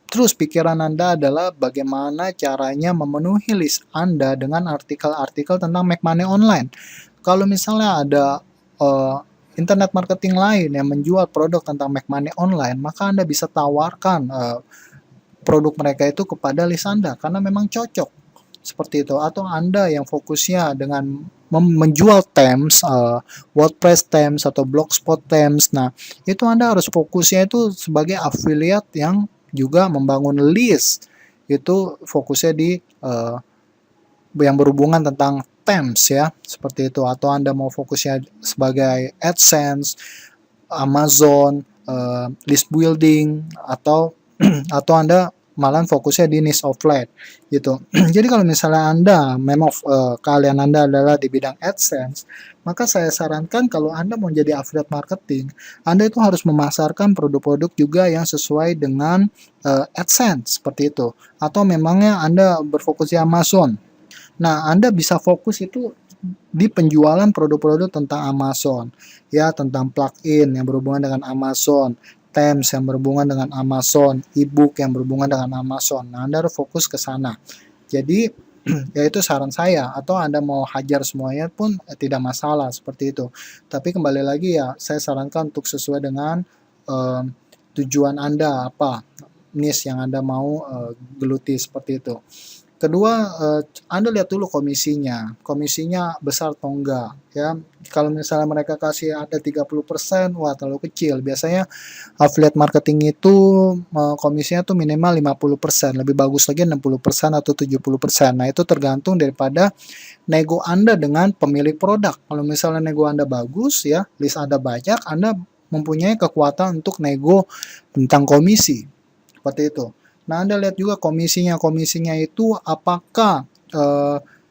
terus pikiran Anda adalah bagaimana caranya memenuhi list Anda dengan artikel-artikel tentang make money online. Kalau misalnya ada uh, internet marketing lain yang menjual produk tentang make money online, maka Anda bisa tawarkan produk mereka itu kepada list Anda karena memang cocok seperti itu. Atau Anda yang fokusnya dengan menjual themes, WordPress themes atau Blogspot themes. Nah, itu Anda harus fokusnya itu sebagai affiliate yang juga membangun list. Itu fokusnya di yang berhubungan tentang themes ya, seperti itu. Atau Anda mau fokusnya sebagai AdSense, Amazon, list building, atau atau Anda malah fokusnya di niche offline gitu. Jadi kalau misalnya Anda memang kalian Anda adalah di bidang AdSense, maka saya sarankan kalau Anda mau jadi affiliate marketing, Anda itu harus memasarkan produk-produk juga yang sesuai dengan AdSense seperti itu. Atau memangnya Anda berfokus di Amazon. Nah, Anda bisa fokus itu di penjualan produk-produk tentang Amazon, ya, tentang plugin yang berhubungan dengan Amazon, themes yang berhubungan dengan Amazon, ebook yang berhubungan dengan Amazon. Nah, Anda harus fokus ke sana. Jadi, ya itu saran saya. Atau Anda mau hajar semuanya pun tidak masalah seperti itu. Tapi kembali lagi ya, saya sarankan untuk sesuai dengan tujuan Anda apa, niche yang Anda mau geluti seperti itu. Kedua, Anda lihat dulu komisinya besar atau enggak ya. Kalau misalnya mereka kasih Anda 30%, wah terlalu kecil. Biasanya affiliate marketing itu komisinya tuh minimal 50%, lebih bagus lagi 60% atau 70%. Nah, itu tergantung daripada nego Anda dengan pemilik produk. Kalau misalnya nego Anda bagus ya, list Anda banyak, Anda mempunyai kekuatan untuk nego tentang komisi. Seperti itu. Nah, Anda lihat juga komisinya itu apakah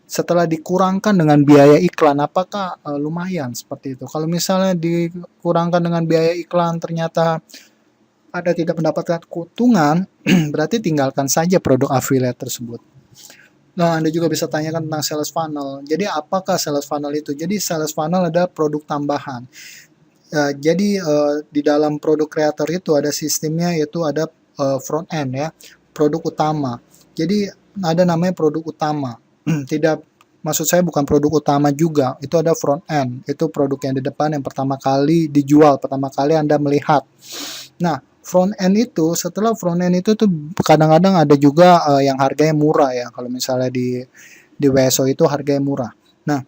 setelah dikurangkan dengan biaya iklan, apakah lumayan seperti itu. Kalau misalnya dikurangkan dengan biaya iklan ternyata Anda tidak mendapatkan keuntungan, berarti tinggalkan saja produk affiliate tersebut. Nah, Anda juga bisa tanyakan tentang sales funnel. Jadi, apakah sales funnel itu? Jadi, sales funnel ada produk tambahan. Jadi, di dalam produk creator itu ada sistemnya, yaitu ada front end ya, produk utama. Jadi ada namanya produk utama. Tidak, maksud saya bukan produk utama juga, itu ada front end, itu produk yang di depan yang pertama kali dijual, pertama kali Anda melihat. Nah, front end itu, setelah front end itu tuh kadang-kadang ada juga yang harganya murah ya. Kalau misalnya di WSO itu harganya murah. Nah,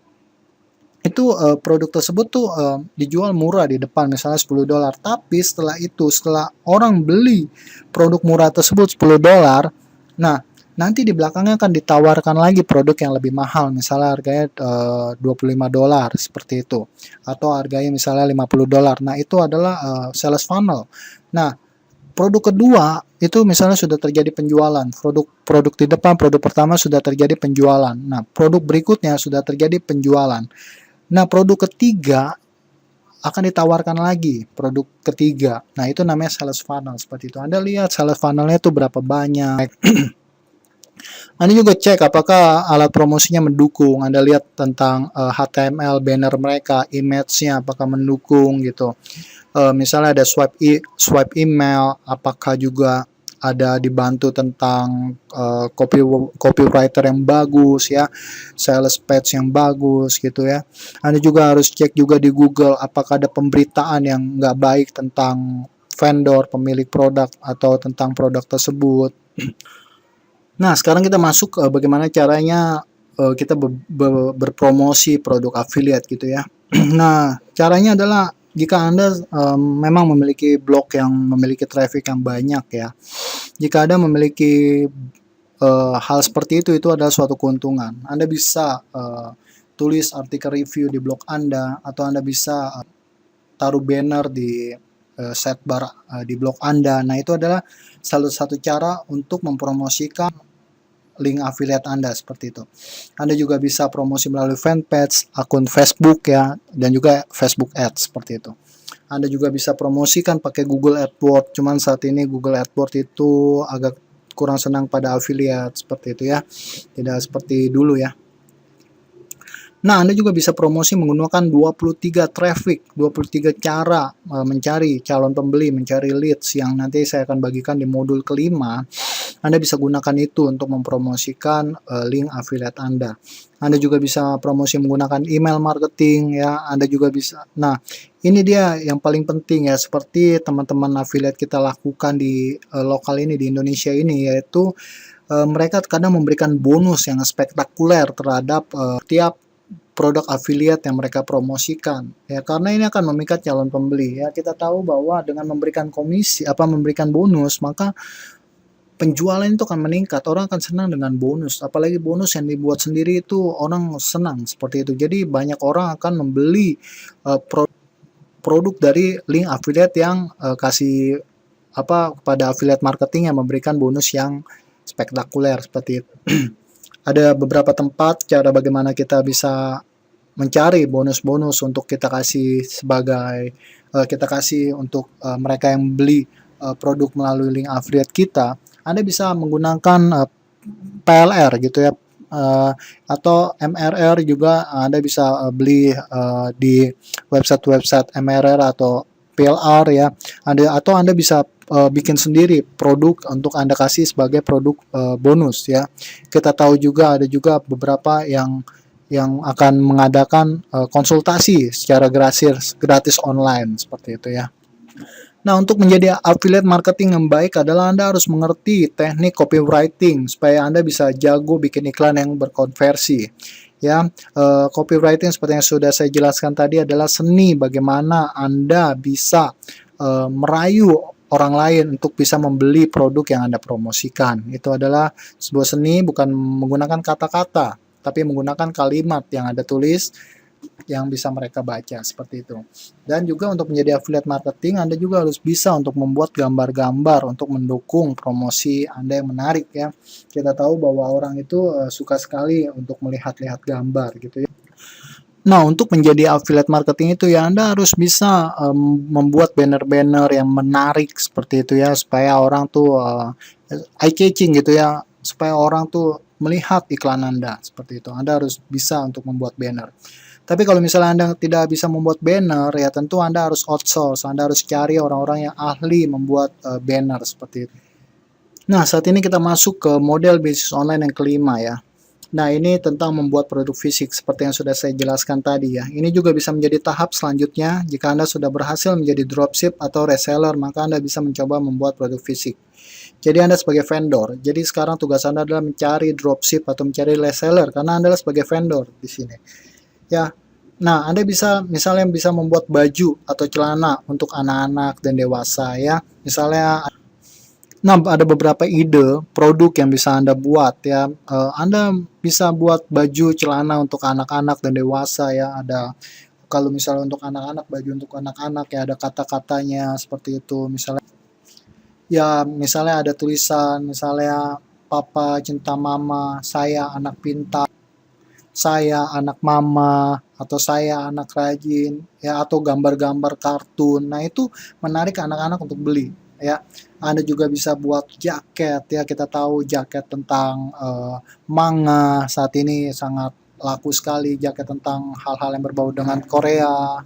itu produk tersebut tuh dijual murah di depan misalnya $10, tapi setelah orang beli produk murah tersebut $10, nah nanti di belakangnya akan ditawarkan lagi produk yang lebih mahal, misalnya harganya $25 seperti itu, atau harganya misalnya $50. Nah, itu adalah sales funnel. Nah, produk kedua itu misalnya sudah terjadi penjualan, produk di depan, produk pertama sudah terjadi penjualan. Nah, produk berikutnya sudah terjadi penjualan. Nah, produk ketiga akan ditawarkan lagi produk ketiga. Nah, itu namanya sales funnel seperti itu. Anda lihat sales funnelnya itu berapa banyak. Anda juga cek apakah alat promosinya mendukung. Anda lihat tentang HTML banner mereka, image-nya apakah mendukung gitu. Misalnya ada swipe email, apakah juga ada dibantu tentang copywriter yang bagus ya, sales page yang bagus gitu ya. Anda juga harus cek juga di Google apakah ada pemberitaan yang nggak baik tentang vendor, pemilik produk atau tentang produk tersebut. Nah, sekarang kita masuk ke bagaimana caranya kita berpromosi produk affiliate gitu ya. Nah, caranya adalah jika Anda memang memiliki blog yang memiliki traffic yang banyak ya, jika Anda memiliki hal seperti itu adalah suatu keuntungan. Anda bisa tulis artikel review di blog Anda, atau Anda bisa taruh banner di sidebar di blog Anda. Nah, itu adalah salah satu cara untuk mempromosikan link affiliate Anda seperti itu. Anda juga bisa promosi melalui fanpage, akun Facebook ya, dan juga Facebook Ads seperti itu. Anda juga bisa promosikan pakai Google AdWords, cuman saat ini Google AdWords itu agak kurang senang pada affiliate seperti itu ya. Tidak seperti dulu ya. Nah, Anda juga bisa promosi menggunakan 23 traffic, 23 cara mencari calon pembeli, mencari leads yang nanti saya akan bagikan di modul kelima. Anda bisa gunakan itu untuk mempromosikan link affiliate Anda. Anda juga bisa promosi menggunakan email marketing ya. Anda juga bisa. Nah, ini dia yang paling penting ya, seperti teman-teman affiliate kita lakukan di lokal ini di Indonesia ini, yaitu mereka kadang memberikan bonus yang spektakuler terhadap tiap produk affiliate yang mereka promosikan ya, karena ini akan memikat calon pembeli ya. Kita tahu bahwa dengan memberikan komisi memberikan bonus, maka penjualan itu akan meningkat. Orang akan senang dengan bonus, apalagi bonus yang dibuat sendiri itu orang senang seperti itu. Jadi banyak orang akan membeli produk dari link affiliate yang kasih kepada affiliate marketing yang memberikan bonus yang spektakuler seperti itu. Ada beberapa tempat cara bagaimana kita bisa mencari bonus-bonus untuk kita kasih sebagai untuk mereka yang beli produk melalui link affiliate kita. Anda bisa menggunakan PLR gitu ya, atau MRR juga. Anda bisa beli di website-website MRR atau PLR ya. Atau Anda bisa bikin sendiri produk untuk Anda kasih sebagai produk bonus ya. Kita tahu juga ada juga beberapa yang akan mengadakan konsultasi secara gratis online seperti itu ya. Nah, untuk menjadi affiliate marketing yang baik adalah Anda harus mengerti teknik copywriting supaya Anda bisa jago bikin iklan yang berkonversi. Ya, copywriting seperti yang sudah saya jelaskan tadi adalah seni bagaimana Anda bisa merayu orang lain untuk bisa membeli produk yang Anda promosikan. Itu adalah sebuah seni, bukan menggunakan kata-kata, tapi menggunakan kalimat yang Anda tulis yang bisa mereka baca seperti itu. Dan juga untuk menjadi affiliate marketing, Anda juga harus bisa untuk membuat gambar-gambar untuk mendukung promosi Anda yang menarik ya. Kita tahu bahwa orang itu suka sekali untuk melihat-lihat gambar gitu ya. Nah, untuk menjadi affiliate marketing itu ya Anda harus bisa membuat banner-banner yang menarik seperti itu ya, supaya orang tuh eye catching gitu ya, supaya orang tuh melihat iklan Anda seperti itu. Anda harus bisa untuk membuat banner. Tapi kalau misalnya Anda tidak bisa membuat banner, ya tentu Anda harus outsource. Anda harus cari orang-orang yang ahli membuat banner seperti itu. Nah, saat ini kita masuk ke model bisnis online yang kelima ya. Nah, ini tentang membuat produk fisik seperti yang sudah saya jelaskan tadi ya. Ini juga bisa menjadi tahap selanjutnya. Jika Anda sudah berhasil menjadi dropship atau reseller, maka Anda bisa mencoba membuat produk fisik. Jadi Anda sebagai vendor. Jadi sekarang tugas Anda adalah mencari dropship atau mencari reseller karena Anda adalah sebagai vendor di sini. Ya, nah Anda bisa misalnya bisa membuat baju atau celana untuk anak-anak dan dewasa ya. Misalnya, nah ada beberapa ide produk yang bisa Anda buat ya. Anda bisa buat baju celana untuk anak-anak dan dewasa ya. Ada kalau misalnya untuk anak-anak, baju untuk anak-anak ya ada kata-katanya seperti itu. Misalnya ada tulisan misalnya papa cinta mama, saya anak pintar, saya anak mama, atau saya anak rajin ya, atau gambar-gambar kartun. Nah, itu menarik anak-anak untuk beli ya. Anda juga bisa buat jaket ya. Kita tahu jaket tentang manga saat ini sangat laku sekali, jaket tentang hal-hal yang berbau dengan Korea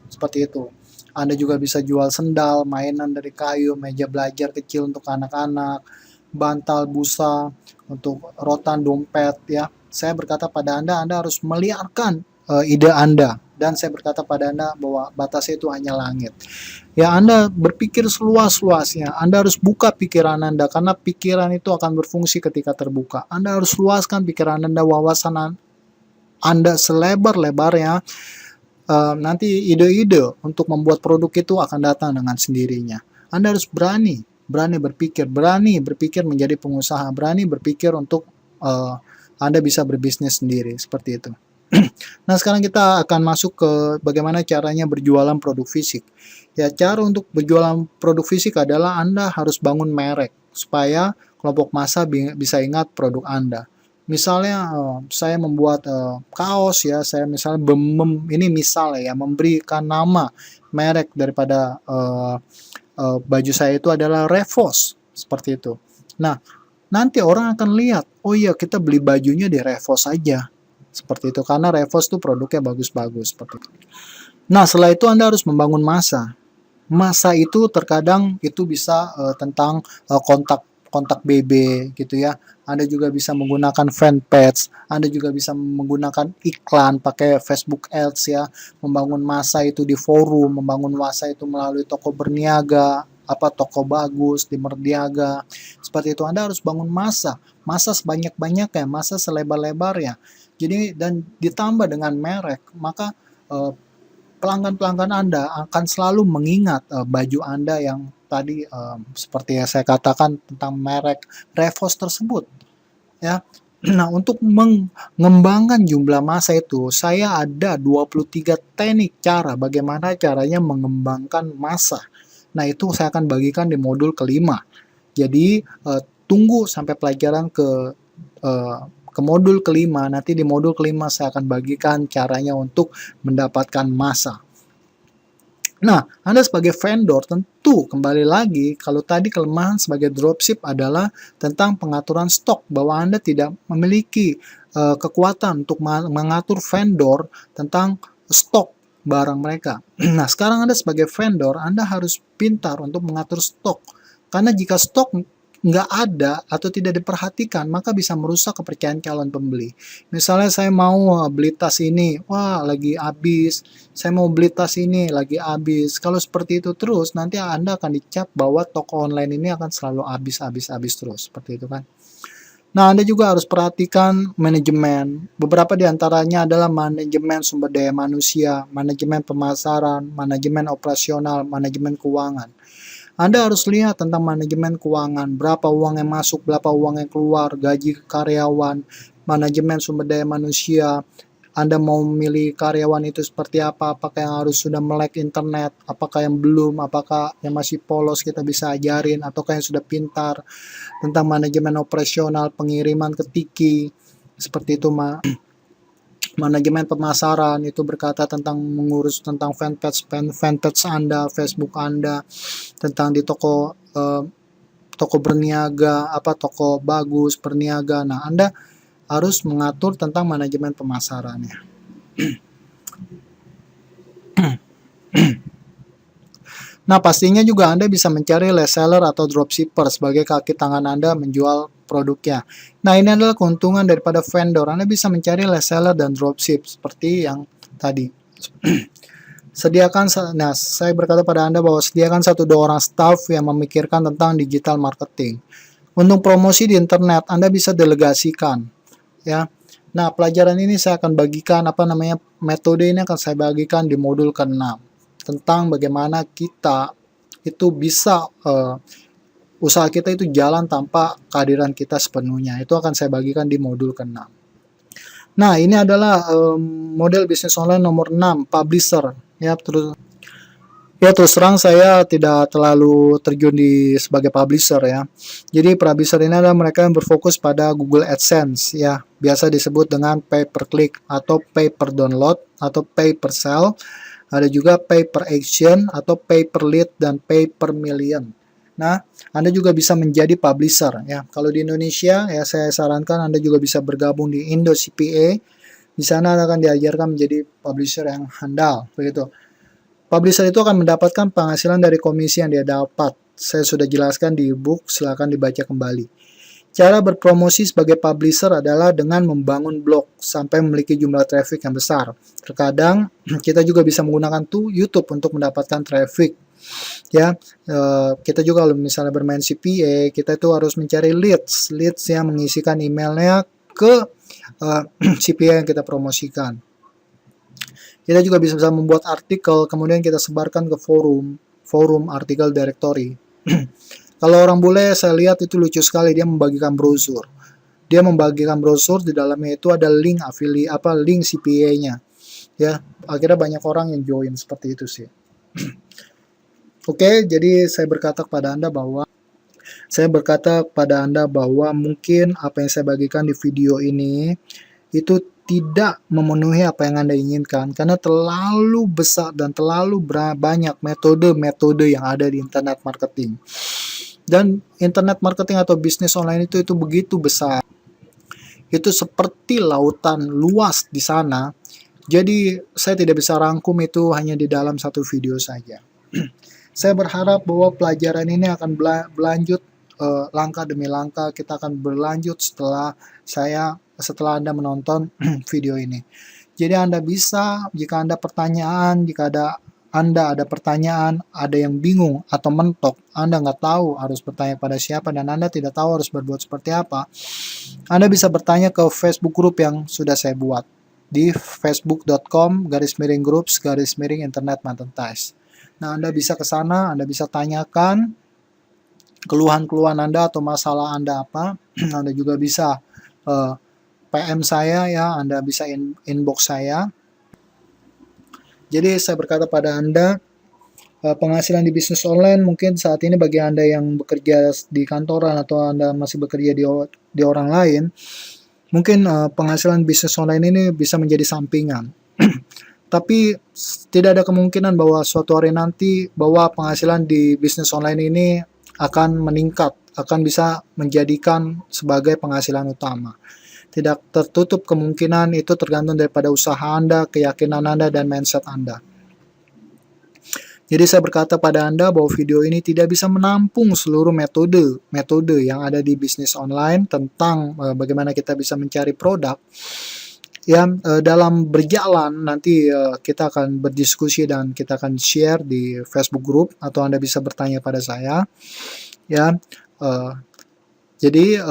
seperti itu. Anda juga bisa jual sendal, mainan dari kayu, meja belajar kecil untuk anak-anak, bantal busa untuk rotan dompet ya. Saya berkata pada Anda harus meliarkan ide Anda, dan saya berkata pada Anda bahwa batasnya itu hanya langit. Ya, Anda berpikir seluas-luasnya. Anda harus buka pikiran Anda karena pikiran itu akan berfungsi ketika terbuka. Anda harus luaskan pikiran Anda, wawasan Anda selebar-lebarnya. Nanti ide-ide untuk membuat produk itu akan datang dengan sendirinya. Anda harus berani berpikir menjadi pengusaha, berani berpikir untuk Anda bisa berbisnis sendiri seperti itu. Nah, sekarang kita akan masuk ke bagaimana caranya berjualan produk fisik. Ya, cara untuk berjualan produk fisik adalah Anda harus bangun merek supaya kelompok massa bisa ingat produk Anda. Misalnya saya membuat kaos ya, saya misalnya ini misalnya ya, memberikan nama merek daripada baju saya itu adalah Revos seperti itu. Nah, nanti orang akan lihat, oh iya kita beli bajunya di Revos aja seperti itu, karena Repost tuh produknya bagus-bagus seperti itu. Nah, setelah itu Anda harus membangun masa. Masa itu terkadang itu bisa tentang kontak kontak BB gitu ya. Anda juga bisa menggunakan fanpage, Anda juga bisa menggunakan iklan pakai Facebook Ads ya, membangun masa itu di forum, membangun masa itu melalui toko berniaga, toko bagus di berniaga. Seperti itu Anda harus bangun masa sebanyak-banyaknya, masa selebar-lebarnya. Jadi dan ditambah dengan merek, maka pelanggan-pelanggan Anda akan selalu mengingat baju Anda yang tadi seperti yang saya katakan tentang merek Repost tersebut ya. Nah, untuk mengembangkan jumlah massa itu, saya ada 23 teknik cara bagaimana caranya mengembangkan massa. Nah, itu saya akan bagikan di modul kelima. Jadi, tunggu sampai pelajaran ke modul kelima. Nanti di modul kelima saya akan bagikan caranya untuk mendapatkan massa. Nah, Anda sebagai vendor tentu kembali lagi, kalau tadi kelemahan sebagai dropship adalah tentang pengaturan stok, bahwa Anda tidak memiliki kekuatan untuk mengatur vendor tentang stok barang mereka. Nah, sekarang Anda sebagai vendor, Anda harus pintar untuk mengatur stok. Karena jika stok nggak ada atau tidak diperhatikan, maka bisa merusak kepercayaan calon pembeli. Misalnya saya mau beli tas ini, wah lagi habis. Saya mau beli tas ini, lagi habis. Kalau seperti itu terus, nanti Anda akan dicap bahwa toko online ini akan selalu habis terus. Seperti itu kan. Nah, Anda juga harus perhatikan manajemen. Beberapa di antaranya adalah manajemen sumber daya manusia, manajemen pemasaran, manajemen operasional, manajemen keuangan. Anda harus lihat tentang manajemen keuangan, berapa uang yang masuk, berapa uang yang keluar, gaji karyawan, manajemen sumber daya manusia. Anda mau memilih karyawan itu seperti apa, apakah yang harus sudah melek internet, apakah yang belum, apakah yang masih polos kita bisa ajarin, ataukah yang sudah pintar, tentang manajemen operasional, pengiriman ke tiki, seperti itu manajemen pemasaran itu berkata tentang mengurus tentang fanpage Anda, Facebook Anda, tentang di toko berniaga, toko bagus berniaga. Nah, Anda harus mengatur tentang manajemen pemasarannya. Nah, pastinya juga Anda bisa mencari reseller atau dropshipper sebagai kaki tangan Anda menjual produknya. Nah, ini adalah keuntungan daripada vendor. Anda bisa mencari reseller dan dropship seperti yang tadi. Nah, saya berkata pada Anda bahwa sediakan 1-2 orang staff yang memikirkan tentang digital marketing. Untuk promosi di internet, Anda bisa delegasikan. Ya. Nah, pelajaran ini saya akan bagikan, metode ini akan saya bagikan di modul ke-6. Tentang bagaimana kita itu bisa usaha kita itu jalan tanpa kehadiran kita sepenuhnya. Itu akan saya bagikan di modul ke-6. Nah, ini adalah model bisnis online nomor 6, publisher. Ya, terus terang saya tidak terlalu terjun sebagai publisher ya. Jadi publisher ini adalah mereka yang berfokus pada Google AdSense ya. Biasa disebut dengan pay per click atau pay per download atau pay per sell. Ada juga pay per action atau pay per lead dan pay per million. Nah, Anda juga bisa menjadi publisher ya. Kalau di Indonesia ya saya sarankan Anda juga bisa bergabung di Indo CPA. Di sana Anda akan diajarkan menjadi publisher yang handal, begitu. Publisher itu akan mendapatkan penghasilan dari komisi yang dia dapat. Saya sudah jelaskan di e-book, silakan dibaca kembali. Cara berpromosi sebagai publisher adalah dengan membangun blog sampai memiliki jumlah traffic yang besar. Terkadang kita juga bisa menggunakan YouTube untuk mendapatkan traffic. Ya, kita juga kalau misalnya bermain CPA, kita itu harus mencari leads yang mengisikan emailnya ke CPA yang kita promosikan. Kita juga bisa membuat artikel, kemudian kita sebarkan ke forum artikel directory. Kalau orang bule saya lihat itu lucu sekali, dia membagikan brosur. Dia membagikan brosur, di dalamnya itu ada link link CPA-nya. Ya, akhirnya banyak orang yang join seperti itu sih. Oke, jadi saya berkata kepada Anda bahwa mungkin apa yang saya bagikan di video ini itu tidak memenuhi apa yang Anda inginkan karena terlalu besar dan terlalu banyak metode-metode yang ada di internet marketing. Dan internet marketing atau bisnis online itu begitu besar. itu seperti lautan luas di sana. Jadi saya tidak bisa rangkum itu hanya di dalam satu video saja. Saya berharap bahwa pelajaran ini akan berlanjut langkah demi langkah. Kita akan berlanjut setelah Anda menonton video ini. Jadi Anda bisa, jika Anda ada pertanyaan, ada yang bingung atau mentok, Anda nggak tahu harus bertanya pada siapa, dan Anda tidak tahu harus berbuat seperti apa, Anda bisa bertanya ke Facebook group yang sudah saya buat di facebook.com/groups/internet Mantentais. Nah, Anda bisa ke sana, Anda bisa tanyakan keluhan-keluhan Anda atau masalah Anda apa. Anda juga bisa PM saya ya, Anda bisa inbox saya. Jadi saya berkata pada Anda, penghasilan di bisnis online mungkin saat ini bagi Anda yang bekerja di kantoran atau Anda masih bekerja di orang lain, mungkin penghasilan bisnis online ini bisa menjadi sampingan. Tapi tidak ada kemungkinan bahwa suatu hari nanti bahwa penghasilan di bisnis online ini akan meningkat, akan bisa menjadikan sebagai penghasilan utama. Tidak tertutup kemungkinan, itu tergantung daripada usaha Anda, keyakinan Anda, dan mindset Anda. Jadi saya berkata pada Anda bahwa video ini tidak bisa menampung seluruh metode yang ada di bisnis online tentang bagaimana kita bisa mencari produk. Ya, dalam berjalan nanti kita akan berdiskusi dan kita akan share di Facebook group, atau Anda bisa bertanya pada saya. Ya, jadi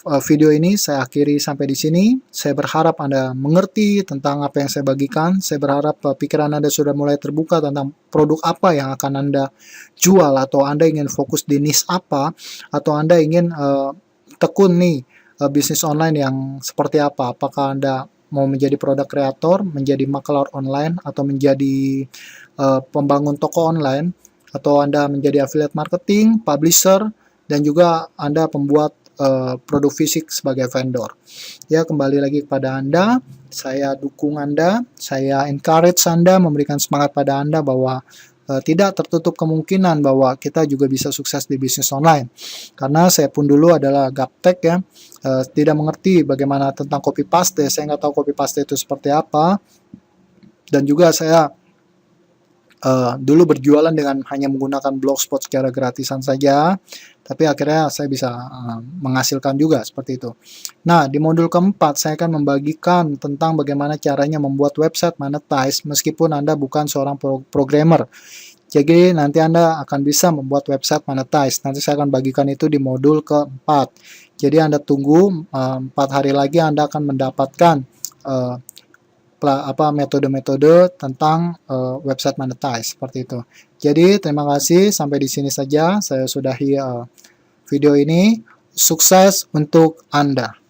video ini saya akhiri sampai di sini. Saya berharap Anda mengerti tentang apa yang saya bagikan. Saya berharap pikiran Anda sudah mulai terbuka tentang produk apa yang akan Anda jual, atau Anda ingin fokus di niche apa, atau Anda ingin tekun nih bisnis online yang seperti apa. Apakah Anda mau menjadi produk kreator, menjadi makelar online, atau menjadi pembangun toko online, atau Anda menjadi affiliate marketing, publisher, dan juga Anda pembuat produk fisik sebagai vendor. Ya, kembali lagi kepada Anda, saya dukung Anda, saya encourage Anda, memberikan semangat pada Anda bahwa tidak tertutup kemungkinan bahwa kita juga bisa sukses di bisnis online. Karena saya pun dulu adalah gaptek ya, tidak mengerti bagaimana tentang copy paste, saya nggak tahu copy paste itu seperti apa, dan juga saya dulu berjualan dengan hanya menggunakan blogspot secara gratisan saja, tapi akhirnya saya bisa menghasilkan juga seperti itu. Nah, di modul keempat saya akan membagikan tentang bagaimana caranya membuat website monetize meskipun Anda bukan seorang programmer. Jadi nanti Anda akan bisa membuat website monetize. Nanti saya akan bagikan itu di modul keempat. Jadi Anda tunggu 4 hari lagi, Anda akan mendapatkan metode-metode tentang website monetize seperti itu. Jadi terima kasih, sampai di sini saja saya sudahi video ini. Sukses untuk Anda.